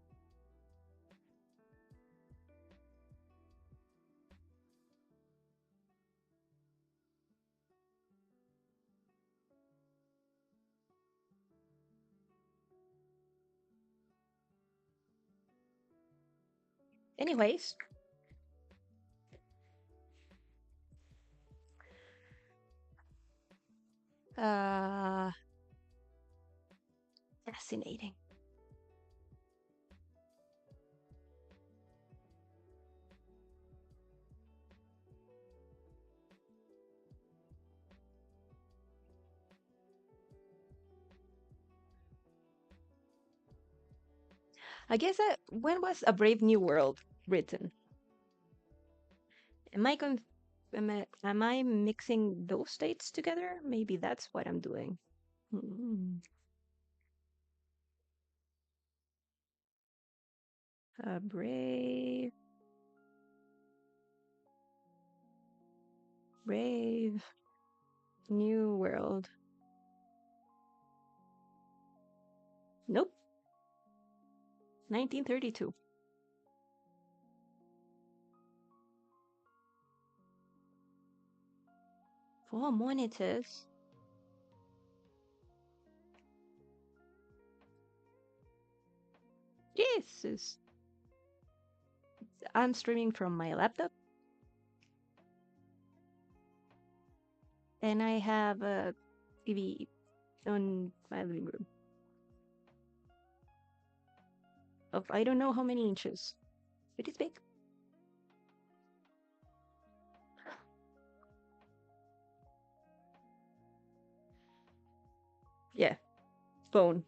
Anyways, uh, fascinating. I guess when was A Brave New World written? Am I con- am I mixing those dates together? Maybe that's what I'm doing. Hmm. A brave new world. Nope. 1932. For monitors. Jesus. I'm streaming from my laptop, and I have a TV on my living room of I don't know how many inches. It is big. Yeah, phone.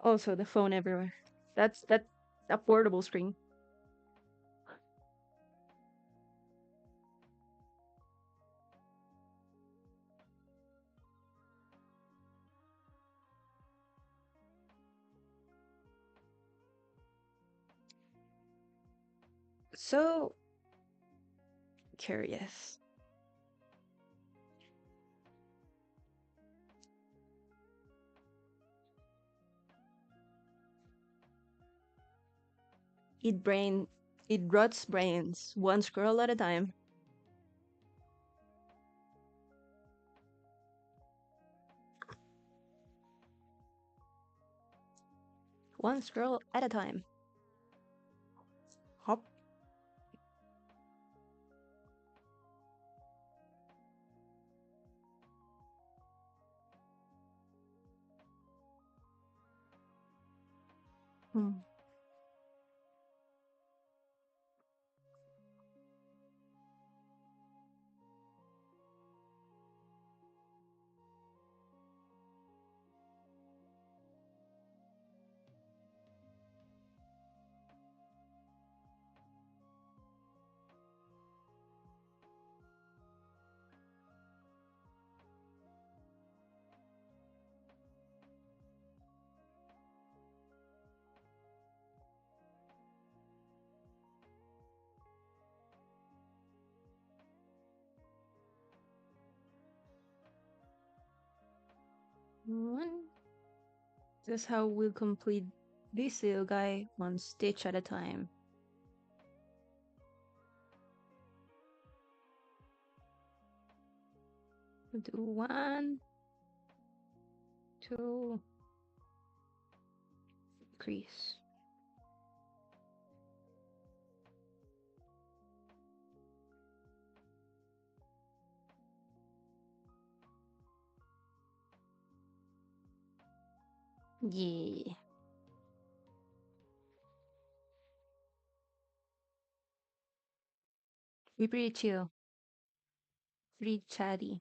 Also, the phone everywhere. That's a portable screen. So curious. Eat brain, it rots brains, one squirrel at a time. One squirrel at a time. Hop. Hmm. One. This is how we'll complete this little guy one stitch at a time. We'll do one, two, crease. Yeah. We pretty chill, pretty chatty.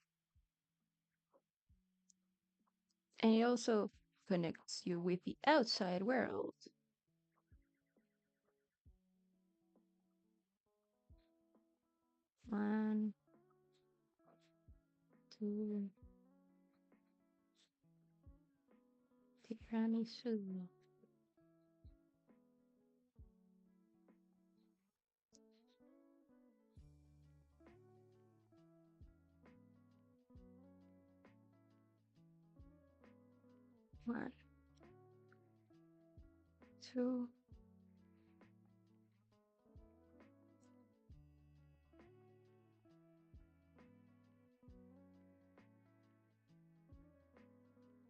And it also connects you with the outside world. One, two, tiramisu. One, two,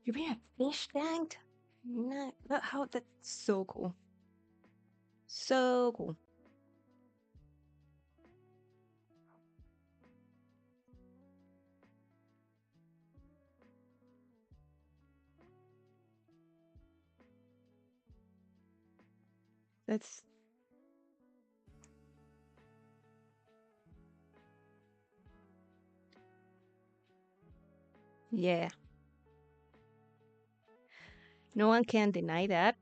you're being a fish tanked? Not, how, that's so cool. So cool. That's, yeah. No one can deny that.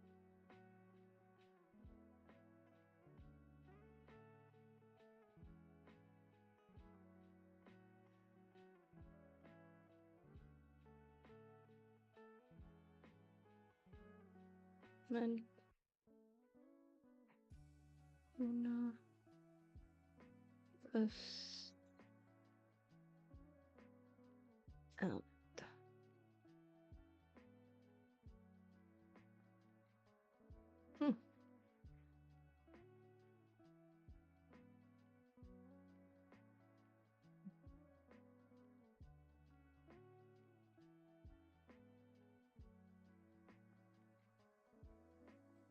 Man, uno, dos, out. Hmm.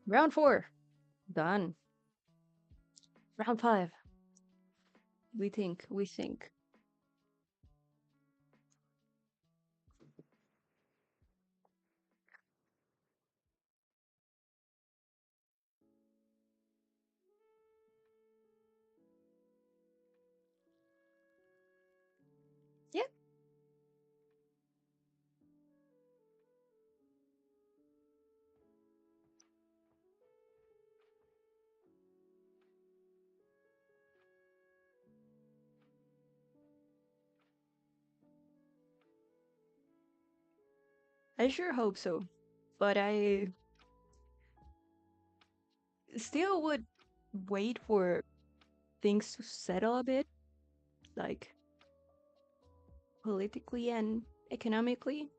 Round four. Done. Round five. We think. Yeah. I sure hope so. But I still would wait for things to settle a bit, like politically and economically,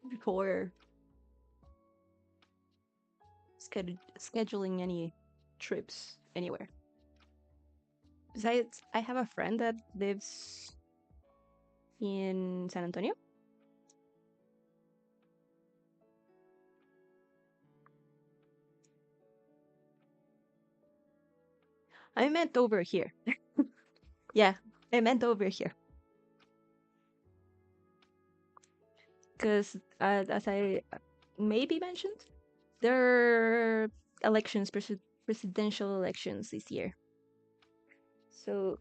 before scheduling any trips anywhere. Besides, I have a friend that lives in San Antonio. I meant over here. Yeah, I meant over here. Because, as I maybe mentioned, there are elections, presidential elections this year. So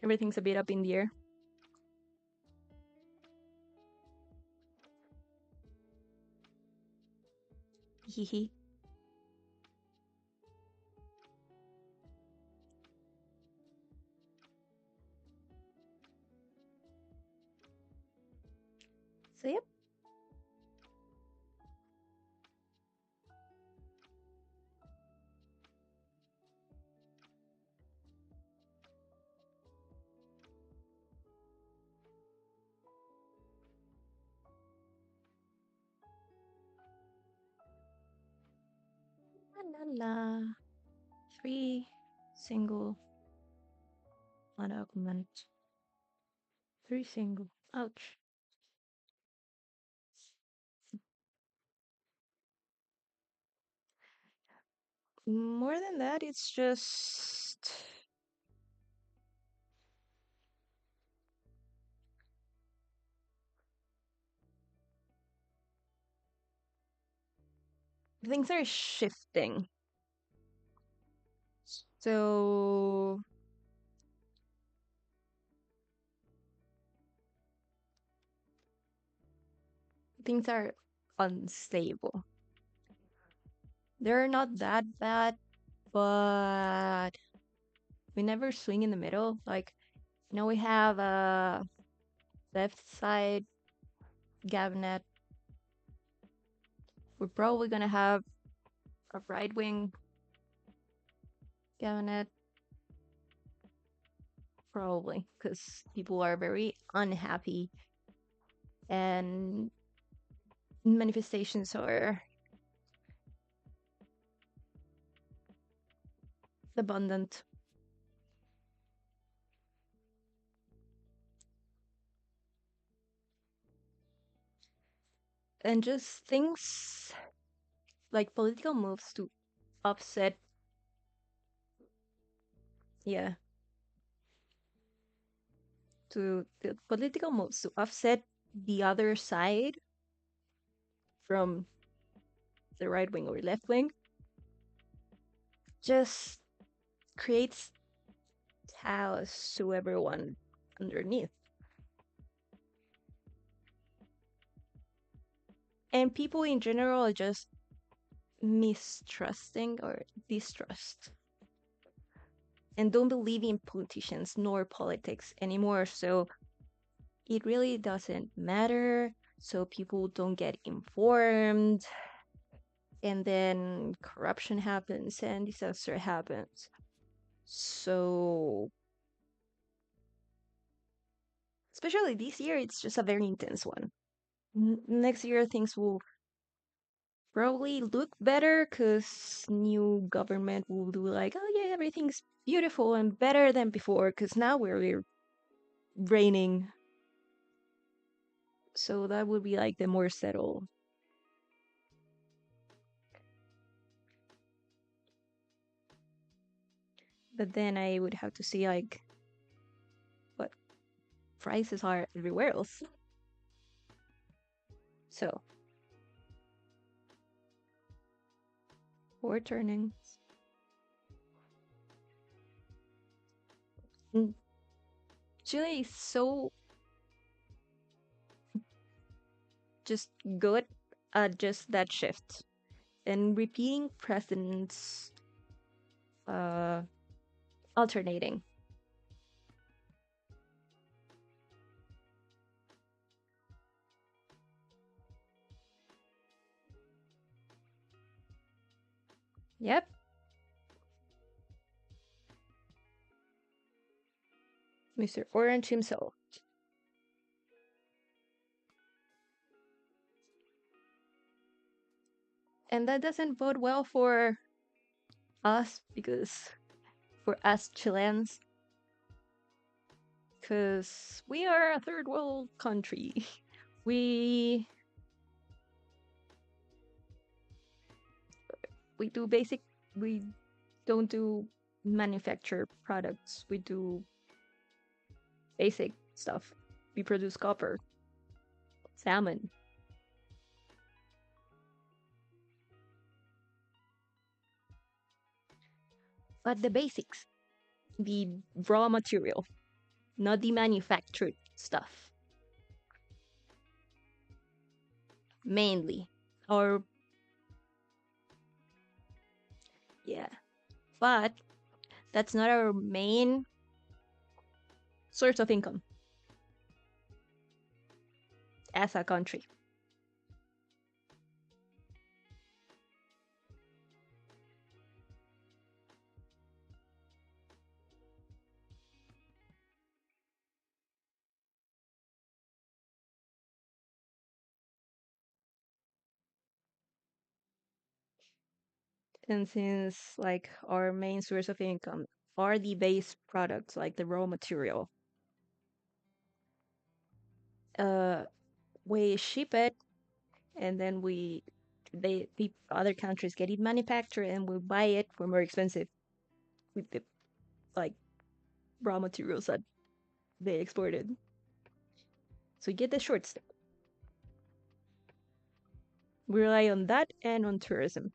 everything's a bit up in the air. Hehe. So, yep. La la la. 3 single undocumented. 3 single. Ouch. More than that, it's just things are shifting. So things are unstable. They're not that bad, but we never swing in the middle. Like, we have a left side cabinet. We're probably gonna have a right wing cabinet. Probably, because people are very unhappy and manifestations are abundant. And just things like political moves to offset, yeah, to the political moves to offset the other side from the right wing or left wing just creates chaos to everyone underneath. And people in general are just mistrusting or distrust and don't believe in politicians nor politics anymore. So it really doesn't matter. So people don't get informed. And then corruption happens and disaster happens. So, especially this year, it's just a very intense one. Next year, things will probably look better because new government will do like, oh yeah, everything's beautiful and better than before because now we're reigning. So that would be like the more settled. But then I would have to see like what prices are everywhere else. So, we're turning. Chile is so just good at just that shift and repeating presidents uh alternating. Yep, Mr. Orange himself. And that doesn't bode well for us because for us Chileans, because we are a third world country. We we do basic we don't do manufacture products. We do basic stuff. We produce copper, salmon, but the basics, the raw material, not the manufactured stuff, mainly. Or yeah, but that's not our main source of income as a country. And since like our main source of income are the base products, like the raw material, uh, we ship it and then the other countries get it manufactured and we buy it for more expensive with the like raw materials that they exported. So you get the short step. We rely on that and on tourism.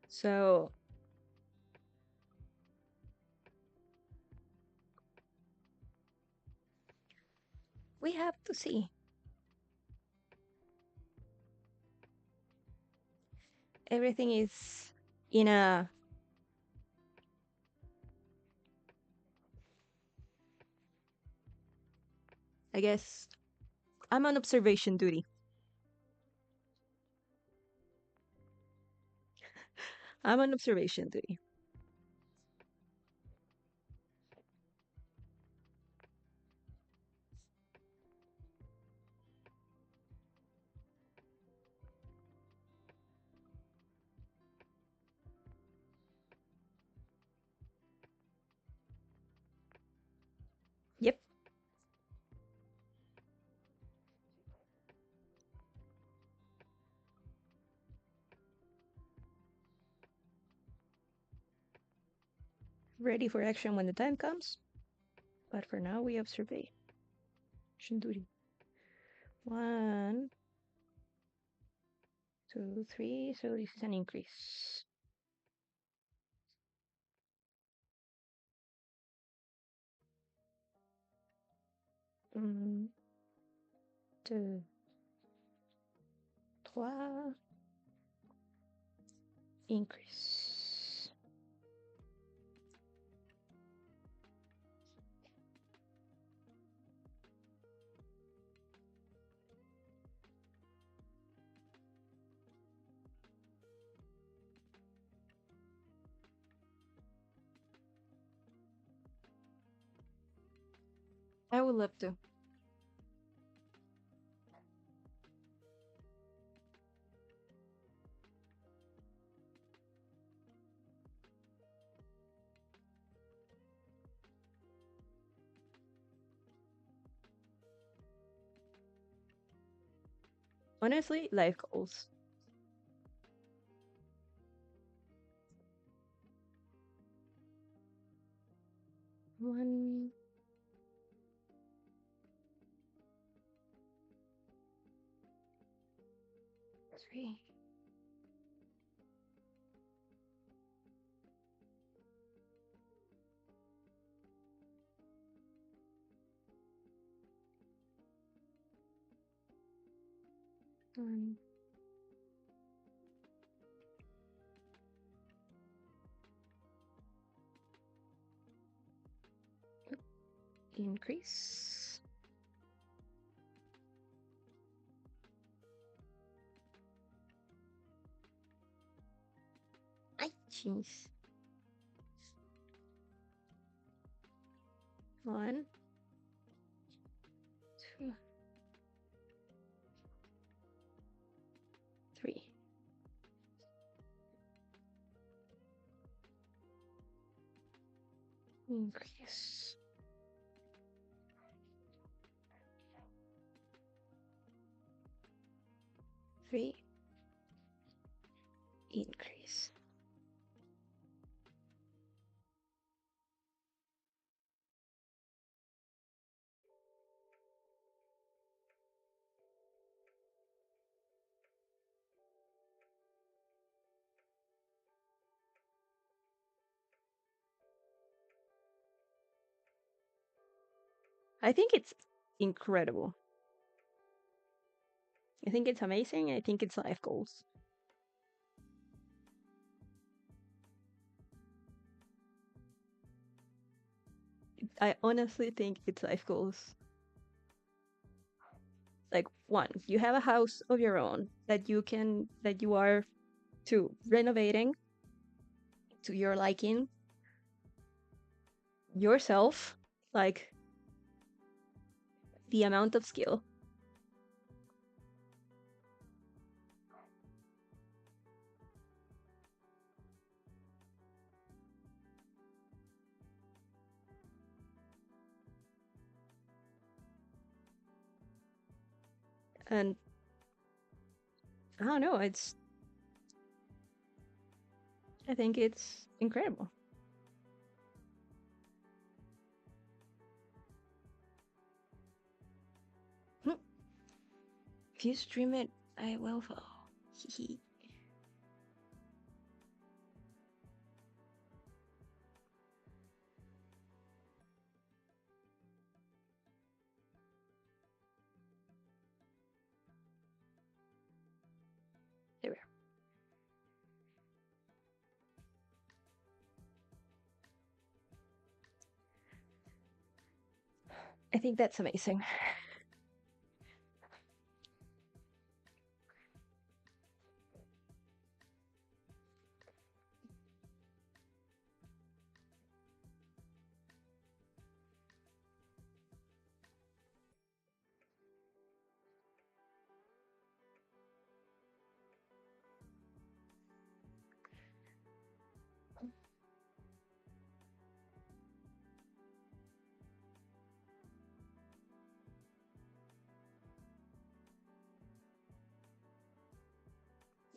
So we have to see. Everything is in a, I guess, I'm on observation duty. I'm on observation duty. Yep, ready for action when the time comes. But for now, we observe action duty. 1, 2, 3. So this is an increase. Un, 2, 3. Increase. I would love to. Honestly, life goals. 1, 3. Um, increase. Ay, jeez. 1, 2, 3. Increase. 3. Increase. I think it's incredible. I think it's amazing. I think it's life goals. I honestly think it's life goals. Like, one, you have a house of your own that you are to renovating to your liking yourself, like the amount of skill. And I don't know, I think it's incredible. If you stream it, I will follow. There we are. I think that's amazing.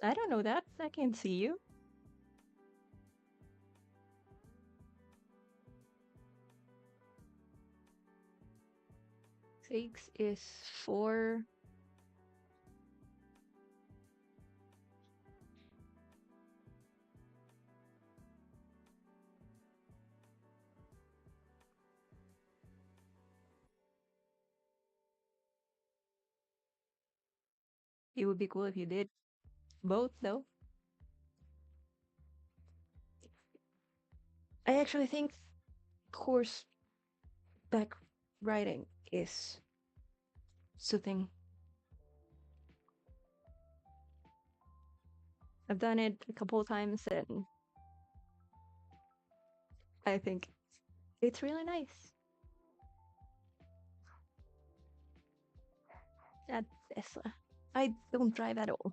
I don't know that. I can see you. 6 is 4. It would be cool if you did both, though. I actually think horseback riding is soothing. I've done it a couple of times and I think it's really nice. That Tesla. I don't drive at all.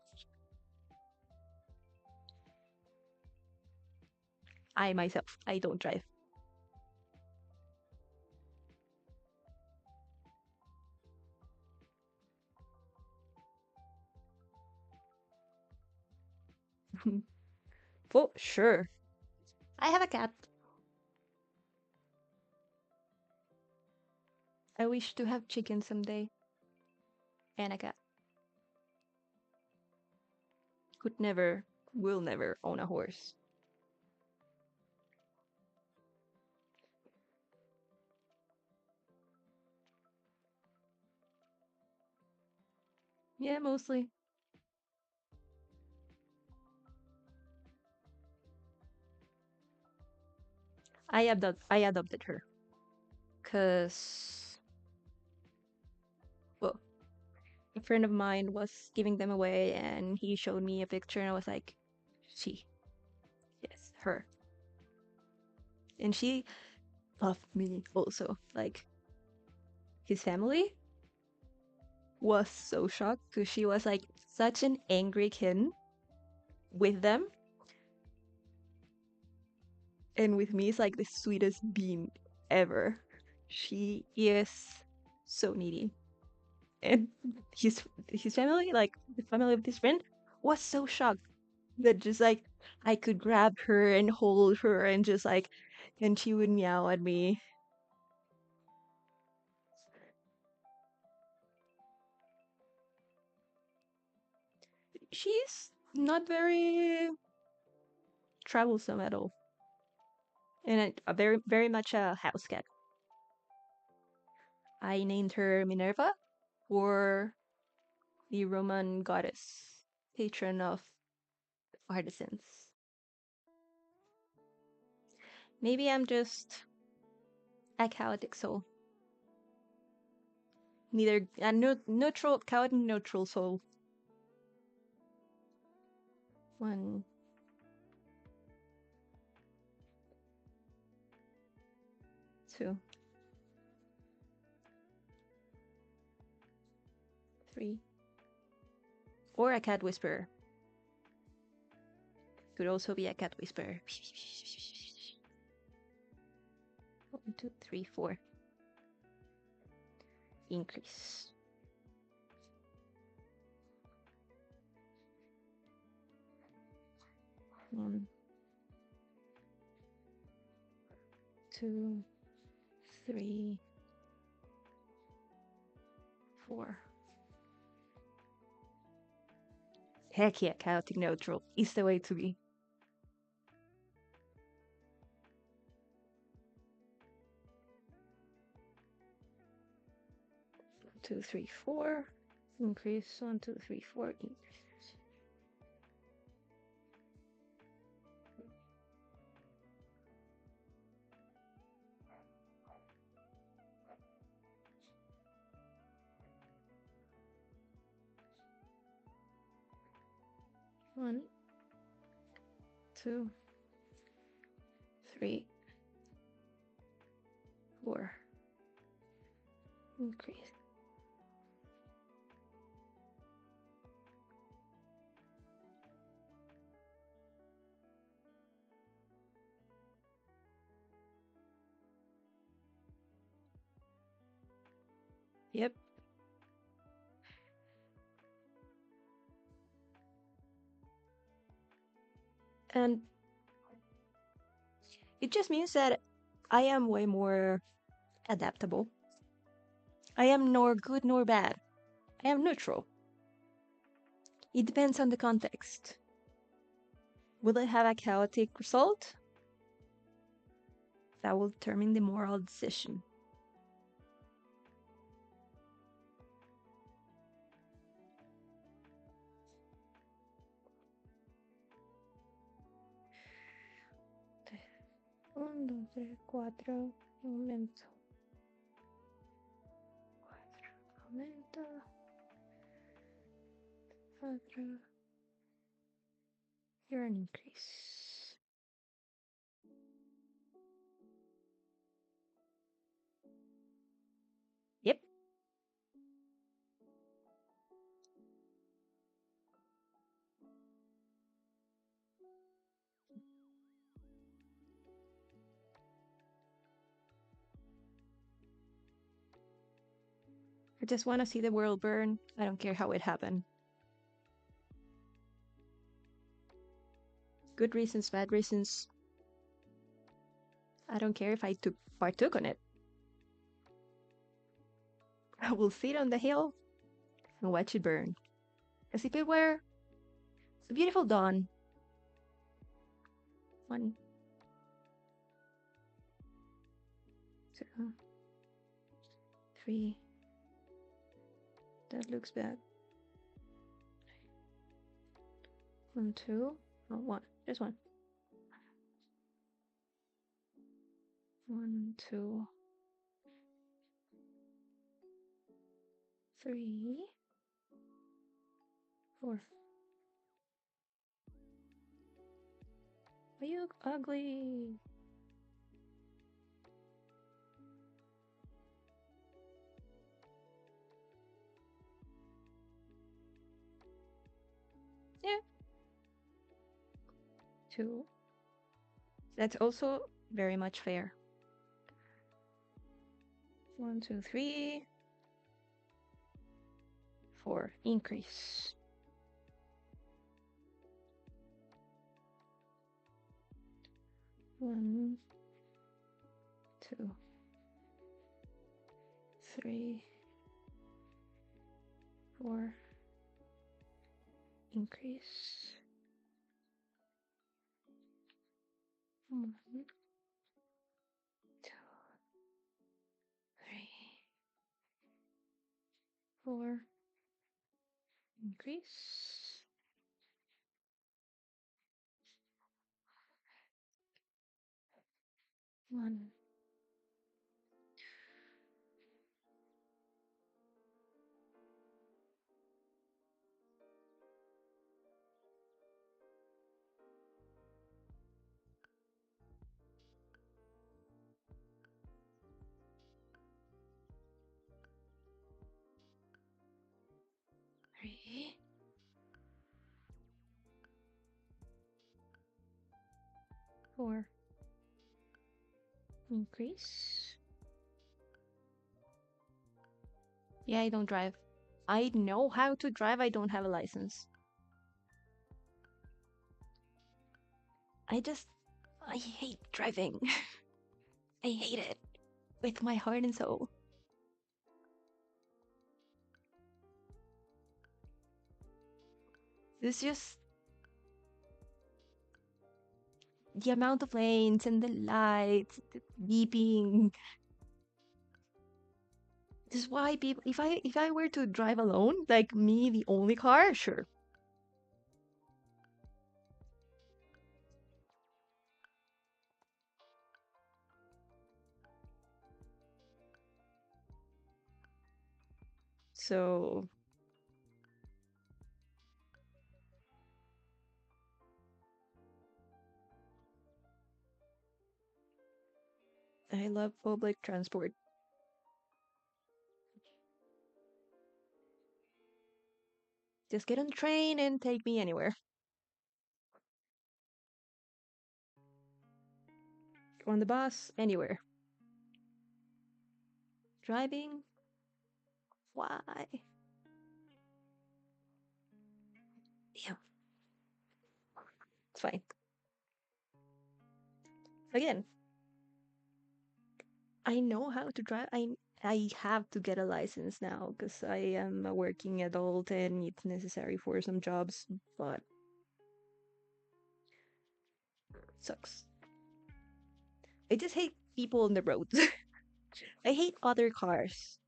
I myself, I don't drive. For sure. I have a cat. I wish to have chicken someday. And a cat. Could never, will never own a horse. Yeah, mostly. I adopted her because, well, a friend of mine was giving them away, and he showed me a picture, and I was like, she, yes, her, and she loved me also. Like, his family was so shocked because she was like such an angry kid with them, and with me is like the sweetest bean ever. She is so needy, and his family, like the family of this friend, was so shocked that just like I could grab her and hold her and just like, and she would meow at me. She's not very troublesome at all, and a very much a house cat. I named her Minerva, for the Roman goddess, patron of artisans. Maybe I'm just a chaotic soul. Neither a neutral, chaotic neutral soul. 1, 2, 3, or a cat whisperer. Could also be a cat whisperer. 1, 2, 3, 4. Increase. 1, 2, 3, 4. Heck yeah, chaotic neutral is the way to be. 1, 2, 3, 4. Increase. 1, 2, 3, 4. Increase. 1, 2, 3, 4. Increase. Yep. And it just means that I am way more adaptable. I am nor good nor bad. I am neutral. It depends on the context. Will it have a chaotic result? That will determine the moral decision. Un, dos, tres, cuatro. Un momento. Aumenta. 4. You're an increase. Yep. I just want to see the world burn. I don't care how it happened. Good reasons, bad reasons. I don't care if I partook on it. I will sit on the hill and watch it burn. As if it were a beautiful dawn. 1, 2, 3. That looks bad. 1, 2. Oh, 1. Just 1. 1, 2, 3, 4. Are you ugly? Yeah. 2. That's also very much fair. 1, 2, 3, 4. Increase. 1, 2, 3, 4. Increase. 1, 2, 3, 4. Increase. 1. 3. 4. Increase. Yeah, I don't drive. I know how to drive, I don't have a license. I hate driving. I hate it with my heart and soul. It's just the amount of lanes and the lights, the beeping. This is why people, if I were to drive alone, like me, the only car, sure. So I love public transport. Just get on the train and take me anywhere. On the bus, anywhere. Driving? Why? Yeah, it's fine. Again, I know how to drive. I have to get a license now because I am a working adult and it's necessary for some jobs, but sucks. I just hate people on the roads. I hate other cars.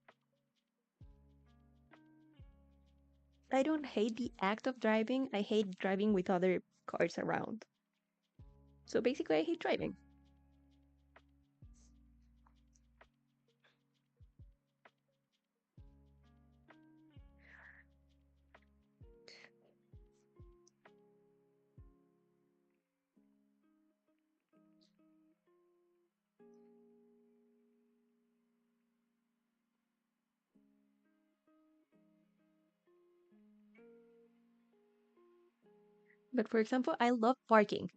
I don't hate the act of driving, I hate driving with other cars around. So basically, I hate driving. But for example, I love parking.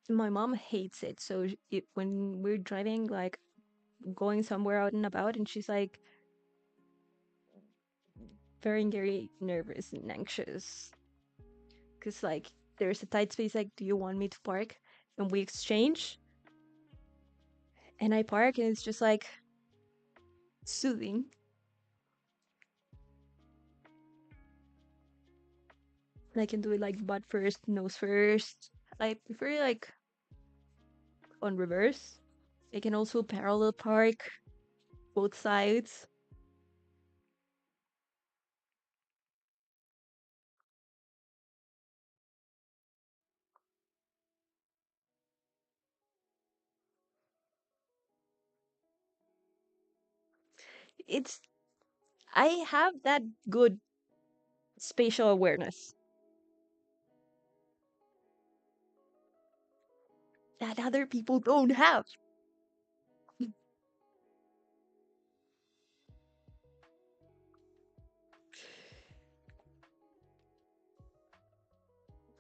My mom hates it. So when we're driving, like going somewhere out and about, and she's like very nervous and anxious because like there's a tight space. Like, do you want me to park? And we exchange, and I park, and it's just like soothing. And I can do it like butt first, nose first. I prefer like on reverse. I can also parallel park both sides. It's I have that good spatial awareness that other people don't have.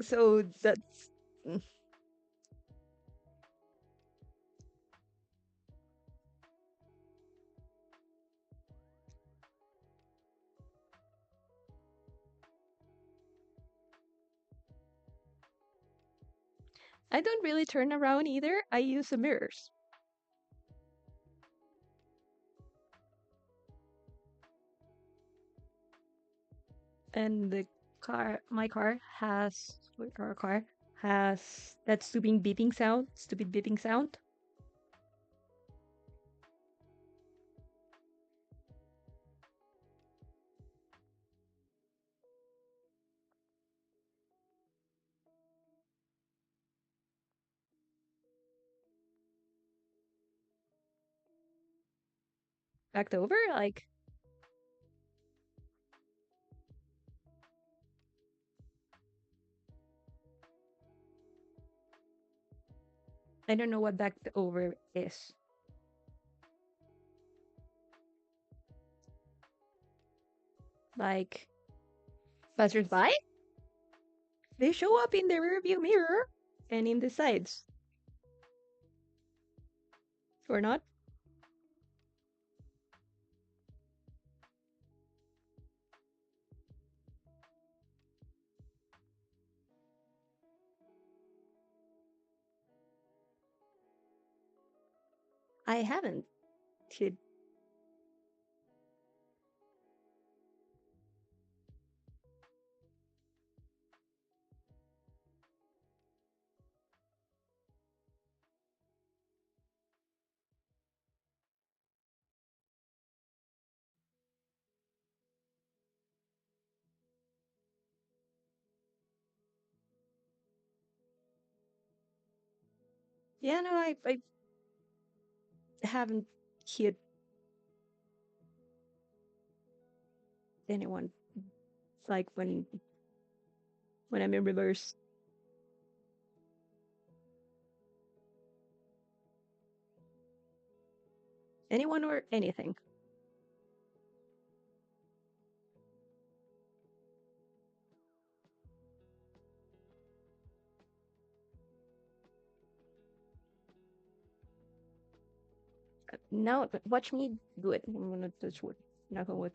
So that's mm, I don't really turn around either. I use the mirrors. And my car has, our car has that stupid beeping sound. Backed over, like, I don't know what backed over is. Like, passersby, they show up in the rearview mirror and in the sides, or not. I haven't hit. Yeah, no, I haven't hit anyone. Like when I'm in reverse, anyone or anything. Now, watch me do it. I'm gonna touch wood. Knock on wood.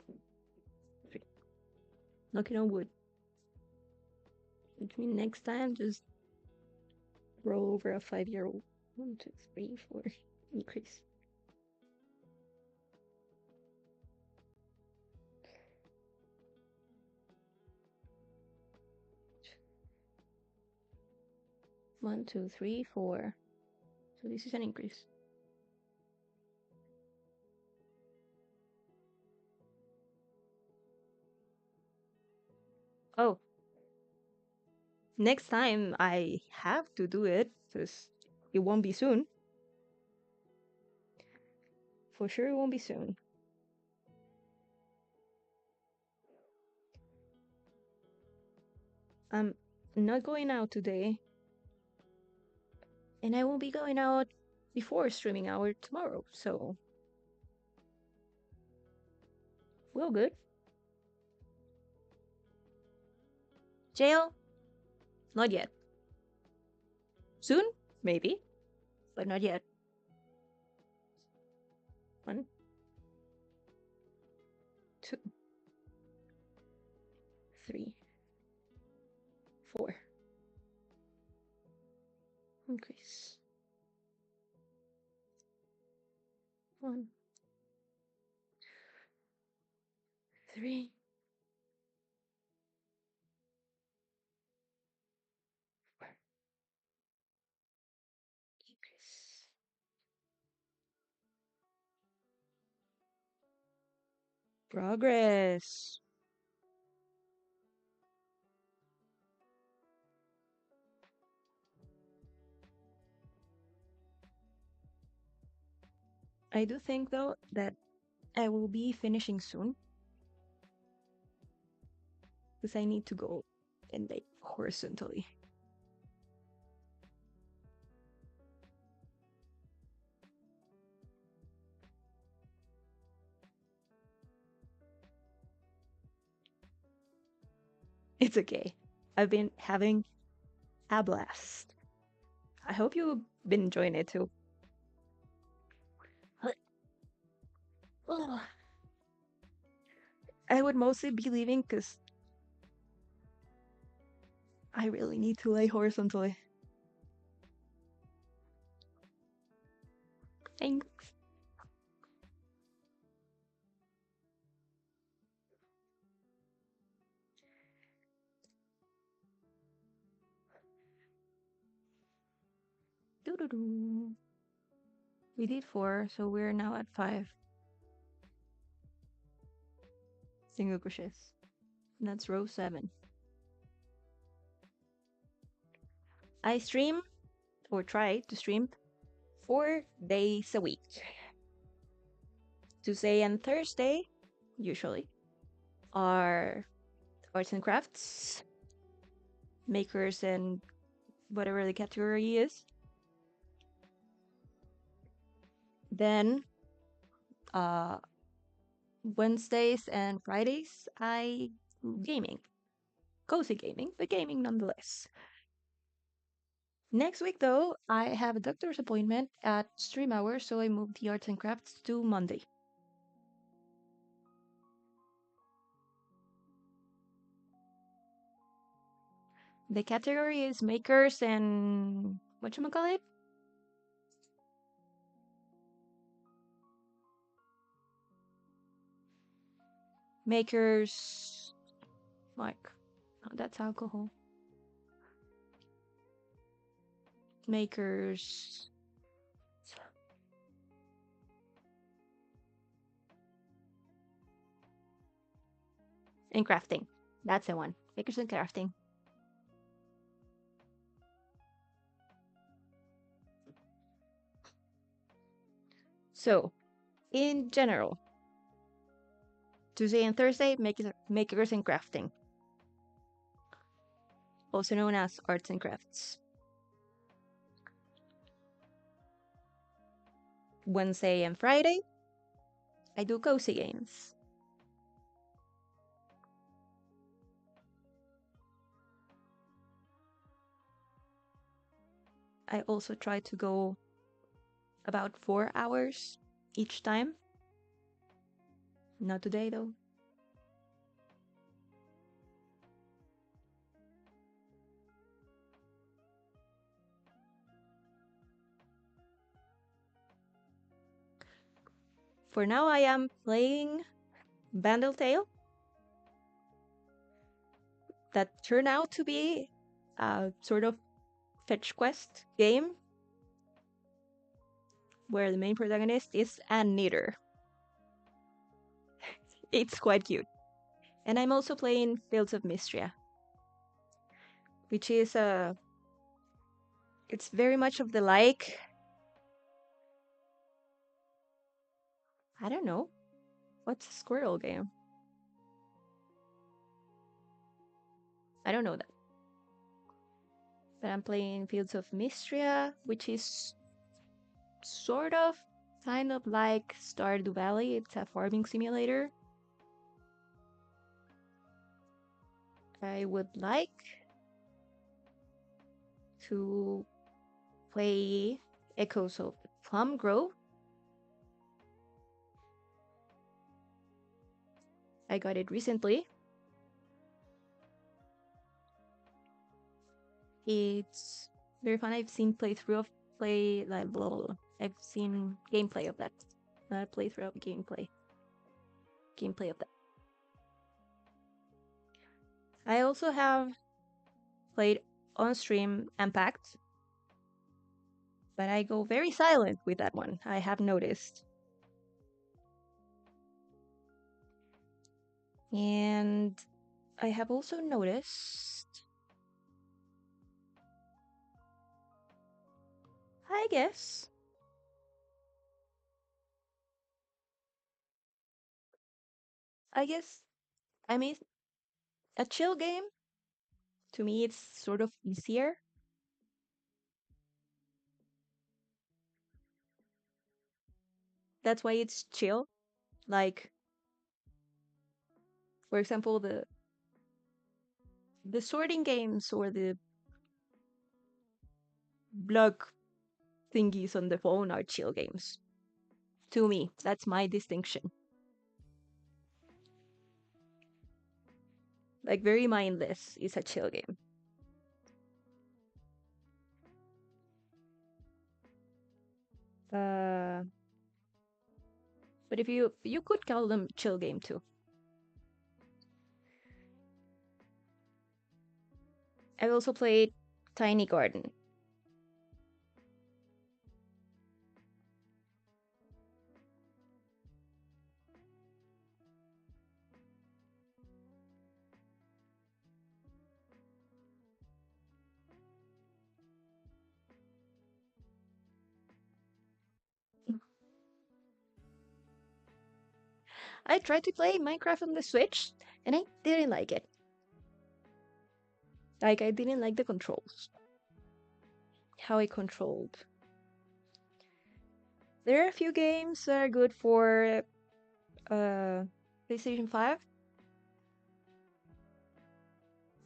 Knocking on wood. Which means next time, just roll over a 5-year-old. 1, 2, 3, 4. Increase. One, two, three, four. So this is an increase. Oh, next time I have to do it because it won't be soon. For sure, it won't be soon. I'm not going out today, and I won't be going out before streaming hour tomorrow. So, well, good. Jail? Not yet. Soon? Maybe, but not yet. 1, 2, 3, 4. Increase. 1, 3, 4. Increase. Progress. I do think though that I will be finishing soon because I need to go and like horizontally. It's okay. I've been having a blast. I hope you've been enjoying it too. I would mostly be leaving because I really need to lay horizontally. Thanks. Doo-doo-doo. We did 4, so we're now at 5 single crochets. And that's row 7. I stream or try to stream 4 days a week. Tuesday and Thursday, usually, are arts and crafts, makers, and whatever the category is. Then uh, Wednesdays and Fridays, I gaming. Cozy gaming, but gaming nonetheless. Next week, though, I have a doctor's appointment at stream hours, so I moved the arts and crafts to Monday. The category is makers and whatchamacallit? Makers, like, oh, that's alcohol. Makers. And crafting. That's the one. Makers and crafting. So, in general, Tuesday and Thursday, makers and crafting, also known as arts and crafts. Wednesday and Friday, I do cozy games. I also try to go about 4 hours each time. Not today, though. For now, I am playing Bandle Tale. That turned out to be a sort of fetch quest game where the main protagonist is a knitter. It's quite cute. And I'm also playing Fields of Mistria, which is it's very much of the like. I don't know. What's a squirrel game? I don't know that. But I'm playing Fields of Mistria, which is sort of kind of like Stardew Valley. It's a farming simulator. I would like to play Echoes of the Plum Grove. I got it recently. It's very fun. I've seen playthrough of play like blah, blah, blah. I've seen gameplay of that. Not a playthrough of gameplay. Gameplay of that. I also have played on stream Unpacked, but I go very silent with that one. I have noticed. And I have also noticed, I guess, I guess, I mean, a chill game, to me, it's sort of easier. That's why it's chill. Like, for example, the sorting games or the block thingies on the phone are chill games. To me, that's my distinction. Like, very mindless is a chill game. Uh, but if you could call them chill game too. I also played Tiny Garden. I tried to play Minecraft on the Switch, and I didn't like it. Like, I didn't like the controls, how I controlled. There are a few games that are good for uh, PlayStation 5,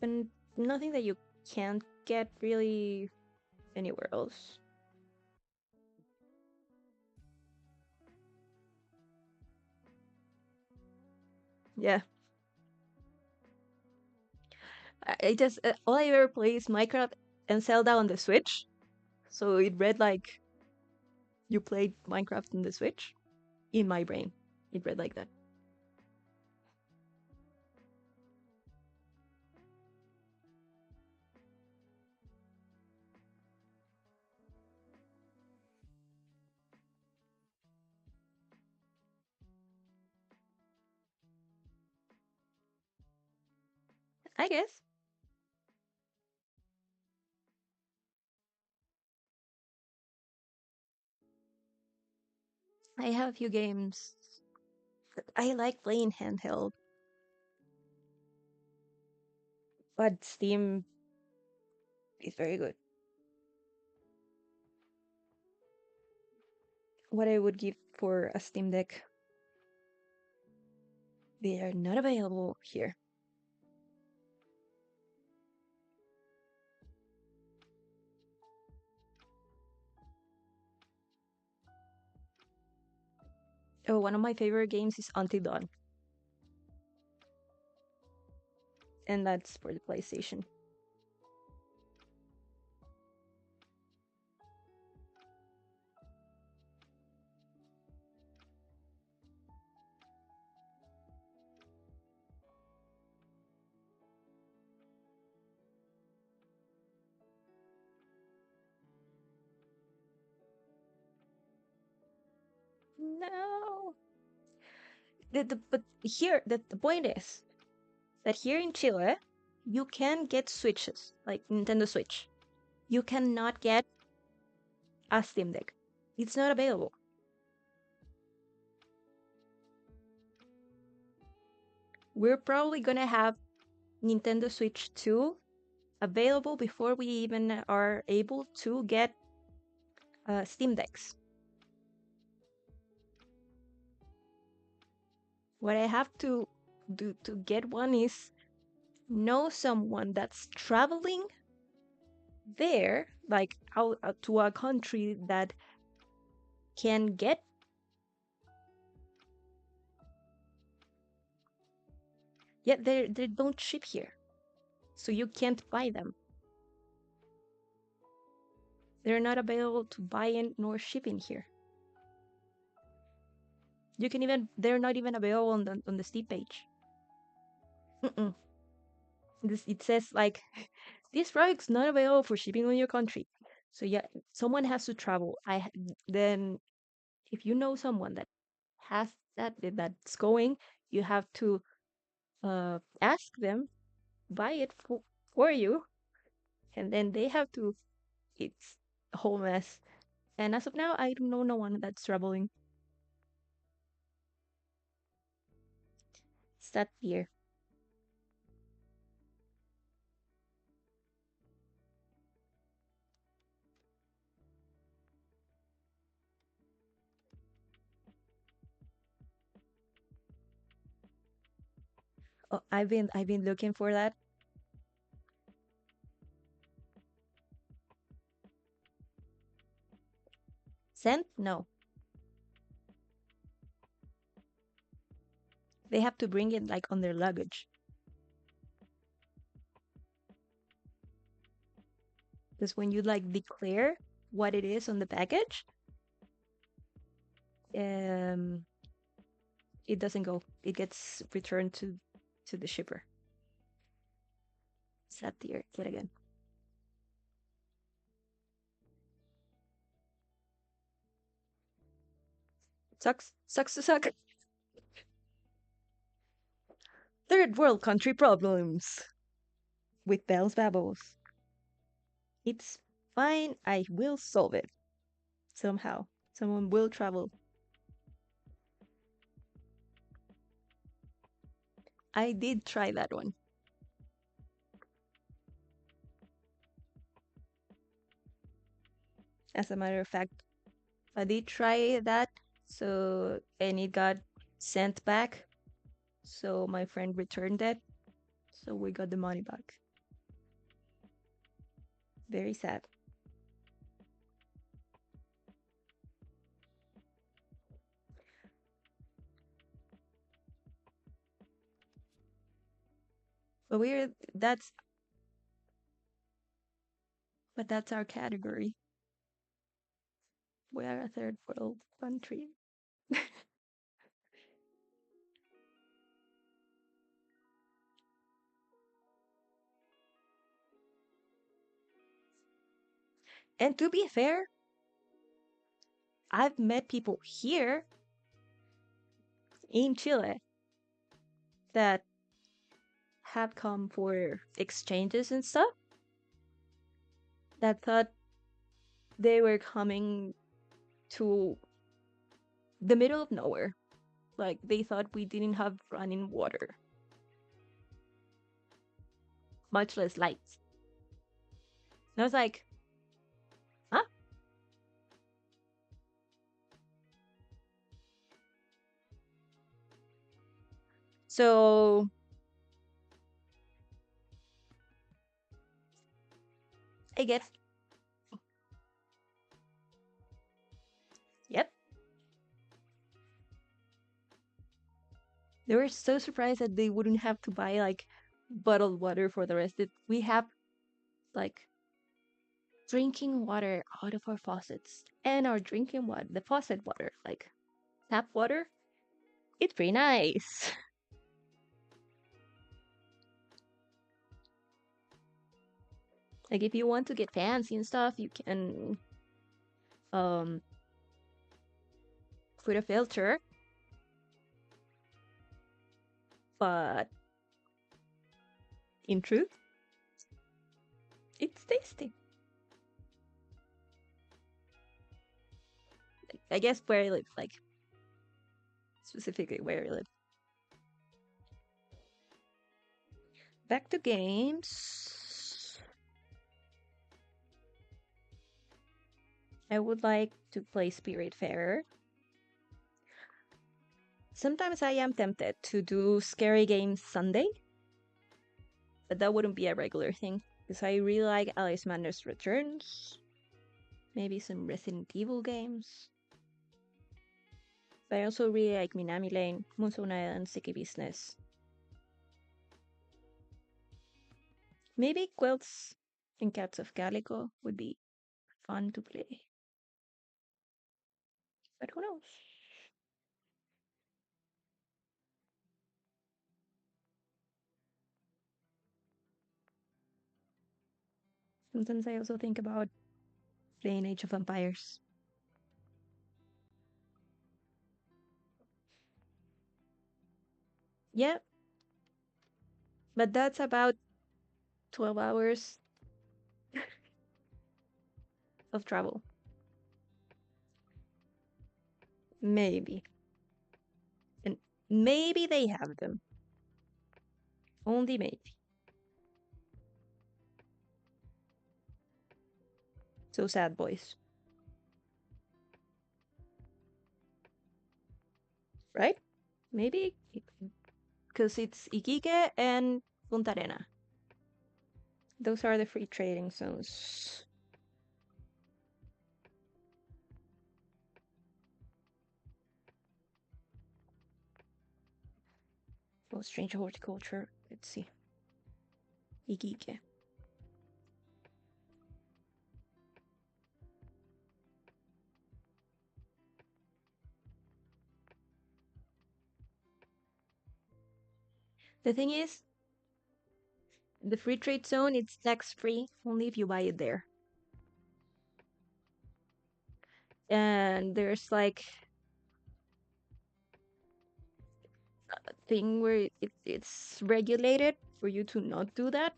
but nothing that you can't get really anywhere else. Yeah, I just all I ever play is Minecraft and Zelda on the Switch, so it read like you played Minecraft on the Switch in my brain. It read like that. I guess I have a few games that I like playing handheld, but Steam is very good. What I would give for a Steam Deck, they are not available here. Oh, one of my favorite games is Until Dawn, and that's for the PlayStation. No, but here the point is that here in Chile, you can get Switches like Nintendo Switch. You cannot get a Steam Deck. It's not available. We're probably gonna have Nintendo Switch 2 available before we even are able to get Steam Decks. What I have to do to get one is know someone that's traveling there, like out to a country that can get. Yet they don't ship here, so you can't buy them. They're not available to buy in nor shipping here. You can even they're not even available on the Steam page. Mm-mm. It says like this product's not available for shipping on your country. So yeah, someone has to travel. Then if you know someone that has that's going, you have to ask them buy it for you, and then they have to. It's a whole mess. And as of now, I don't know no one that's traveling. that deer? Oh, I've been looking for that. Scent? No. They have to bring it like on their luggage. Because when you like declare what it is on the package, um, it doesn't go. It gets returned to the shipper. Sad deer. Yet again. Sucks. Sucks to suck. Third world country problems with BellsBabbles. It's fine. I will solve it somehow. Someone will travel. I did try that one. As a matter of fact, I did try that. So, and it got sent back. So my friend returned it. So we got the money back. Very sad. But that's our category. We are a third world country. And to be fair, I've met people here in Chile that have come for exchanges and stuff that thought they were coming to the middle of nowhere. Like they thought we didn't have running water, much less lights. And I was like, huh? So I guess, yep. They were so surprised that they wouldn't have to buy like bottled water for the rest. We have like drinking water out of our faucets and our drinking water, the faucet water, like tap water. It's pretty nice. Like if you want to get fancy and stuff, you can um put a filter, but in truth, it's tasty. I guess where I live, like specifically where I live. Back to games. I would like to play Spiritfarer. Sometimes I am tempted to do Scary Games Sunday, but that wouldn't be a regular thing because I really like Alice Madness Returns, maybe some Resident Evil games. But I also really like Minami Lane, Moonstone Island, Sticky Business. Maybe Quilts and Cats of Calico would be fun to play. But who knows? Sometimes I also think about playing Age of Empires. Yeah, but that's about 12 hours of travel. Maybe. And maybe they have them. Only maybe. So sad boys, right? Maybe because it's Iquique and Punta Arena. Those are the free trading zones. Oh, strange horticulture. Let's see. Iquique. The thing is, the free trade zone, it's tax free only if you buy it there. And there's like a thing where it's regulated for you to not do that.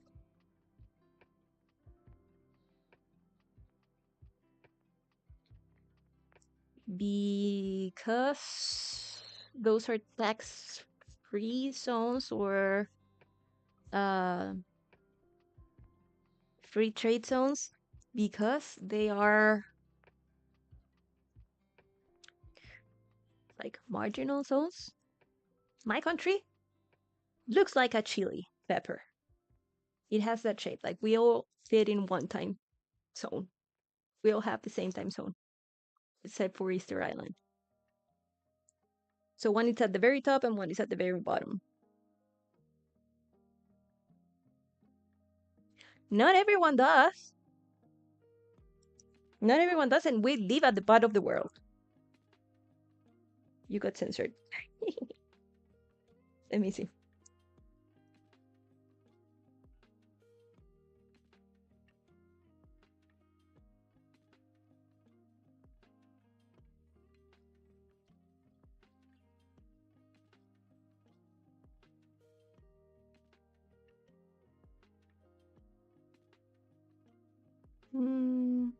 Because those are tax free zones or uh, free trade zones because they are like marginal zones. My country looks like a chili pepper. It has that shape. Like we all fit in one time zone. We all have the same time zone, except for Easter Island. So one is at the very top and one is at the very bottom. Not everyone does. Not everyone does, and we live at the bottom of the world. You got censored. Let me see. Hmm.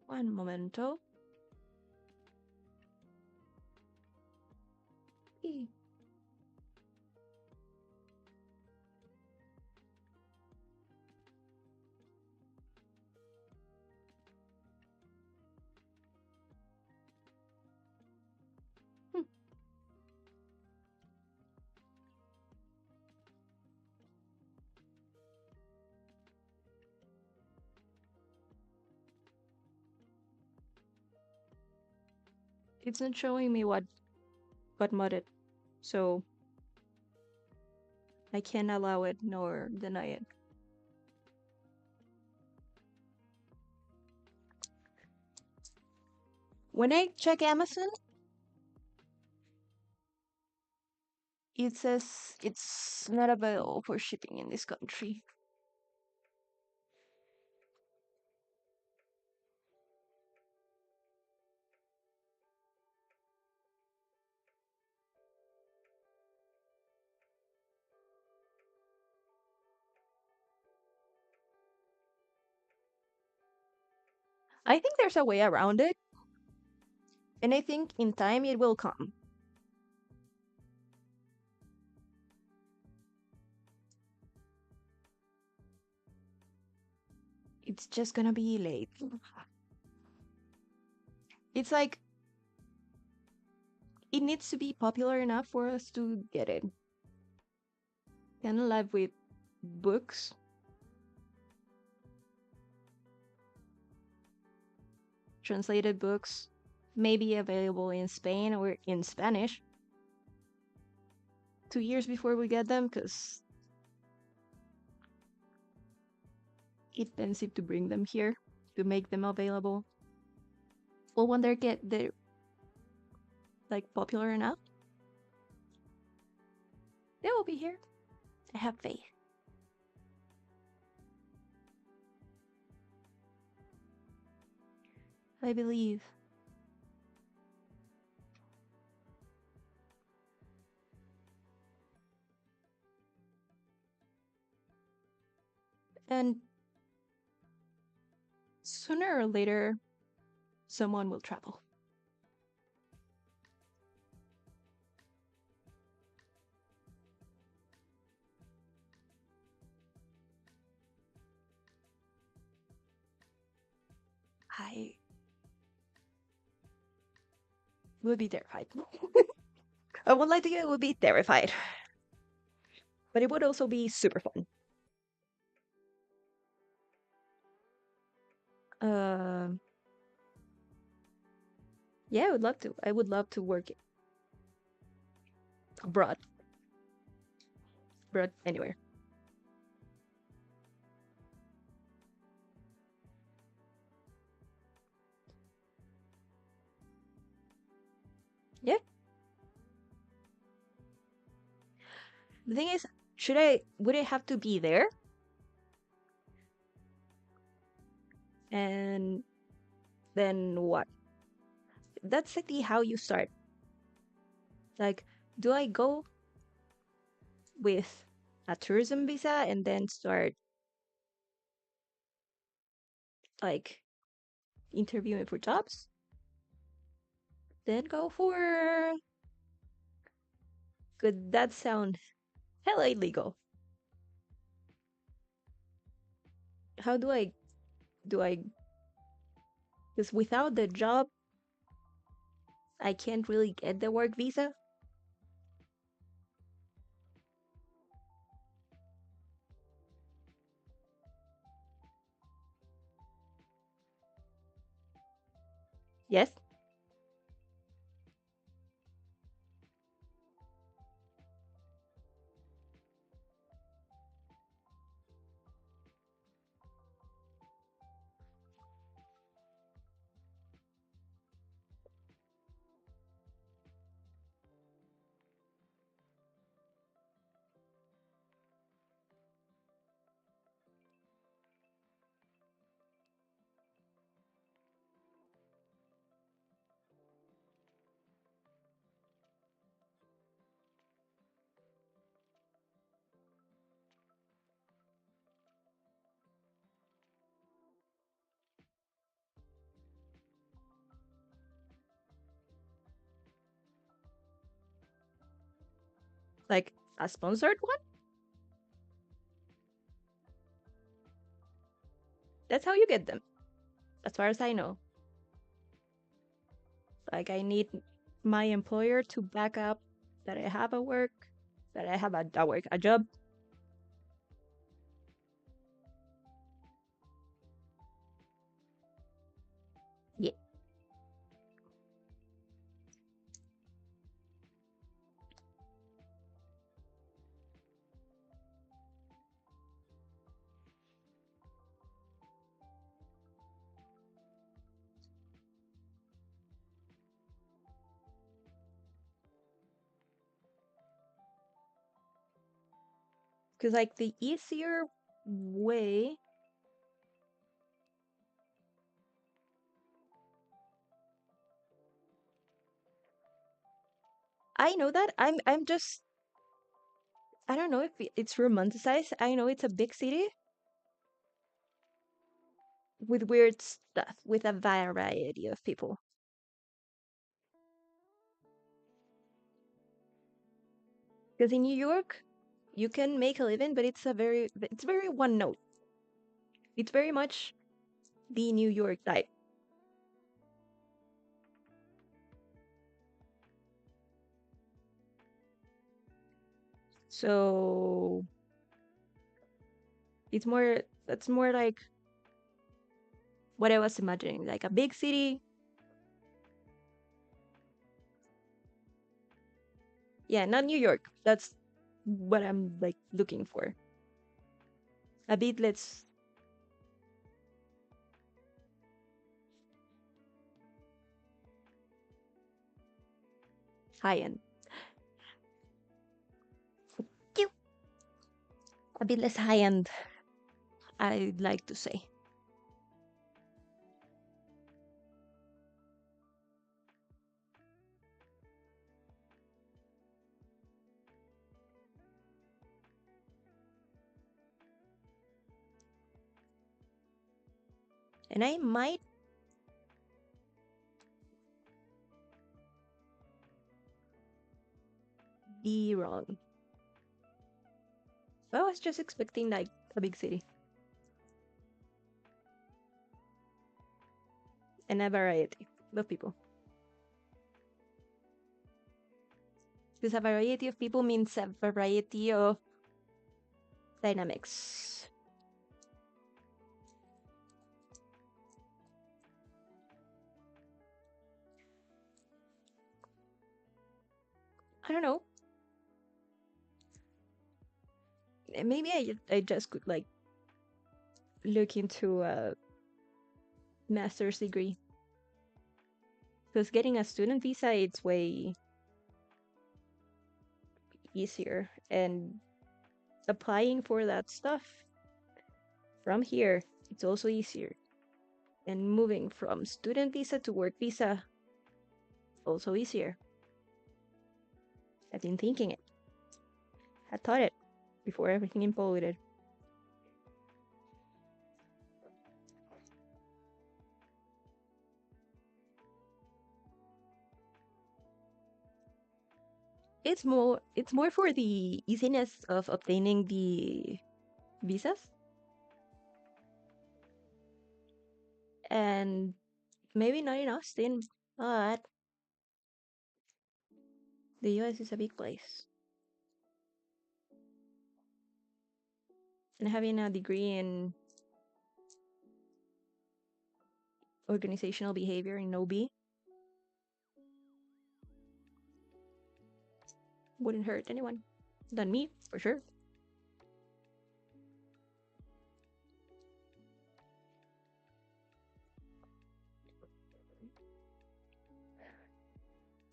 One momento. E. Hmm. It's not showing me what got modded, so I can't allow it nor deny it. When I check Amazon, it says it's not available for shipping in this country. I think there's a way around it, and I think in time it will come. It's just gonna be late. It's like it needs to be popular enough for us to get it. Kind of like with books. Translated books may be available in Spain or in Spanish 2 years before we get them because it's expensive to bring them here. to make them available. Well, when they're like popular enough, they will be here. I have faith. I believe. And sooner or later, someone will travel. I would be terrified. I would like to get would be terrified. But it would also be super fun. Um, yeah, I would love to. I would love to work abroad, abroad anywhere. Yeah. The thing is, would I have to be there? And then what? That's like how you start. Like, do I go with a tourism visa and then start like interviewing for jobs? Then go for. Could that sound hella illegal? How do I? Because without the job, I can't really get the work visa. Yes, like a sponsored one. That's how you get them, as far as I know. Like I need my employer to back up that I have a work, that I have a work, a job. Yeah, because like the easier way, I know that I'm just I don't know if it's romanticized. I know it's a big city with weird stuff, with a variety of people. Because in New York, you can make a living, but it's very one note. It's very much the New York type. So it's more like what I was imagining, like a big city. Yeah, not New York. That's what I'm like looking for. A bit less high end. Cute. A bit less high end, I'd like to say. And I might be wrong. I was just expecting like a big city and a variety of people. Because a variety of people means a variety of dynamics. I don't know. Maybe I just could like look into a master's degree. Because getting a student visa, it's way easier. And applying for that stuff from here, it's also easier. And moving from student visa to work visa, also easier. I've been thinking it. I thought it before everything imploded. It's more for the easiness of obtaining the visas, and maybe not in Austin, but the US is a big place. And having a degree in organizational behavior in OB wouldn't hurt anyone. Than me, for sure.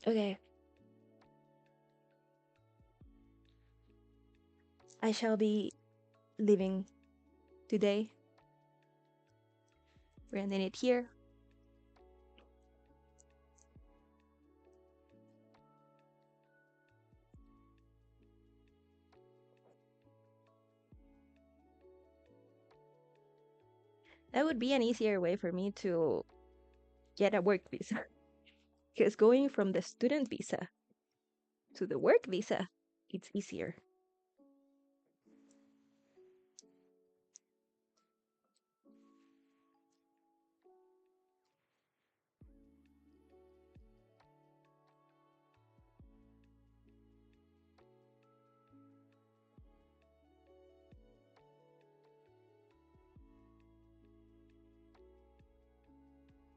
Okay, I shall be leaving today. We're ending it here. That would be an easier way for me to get a work visa. Because going from the student visa to the work visa, it's easier.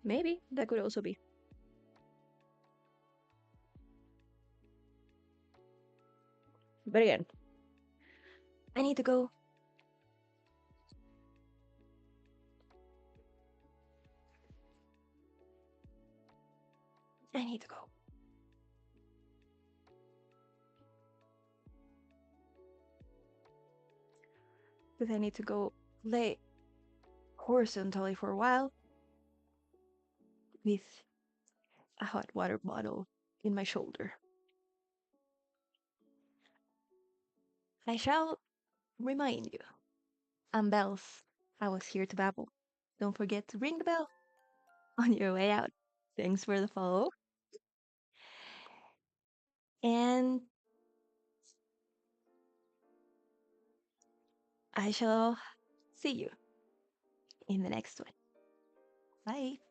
Maybe that could also be. But again, I need to go. I need to go. Because I need to go lay horizontally for a while with a hot water bottle in my shoulder. I shall remind you. I'm Bells. I was here to babble. Don't forget to ring the bell on your way out. Thanks for the follow. And I shall see you in the next one. Bye.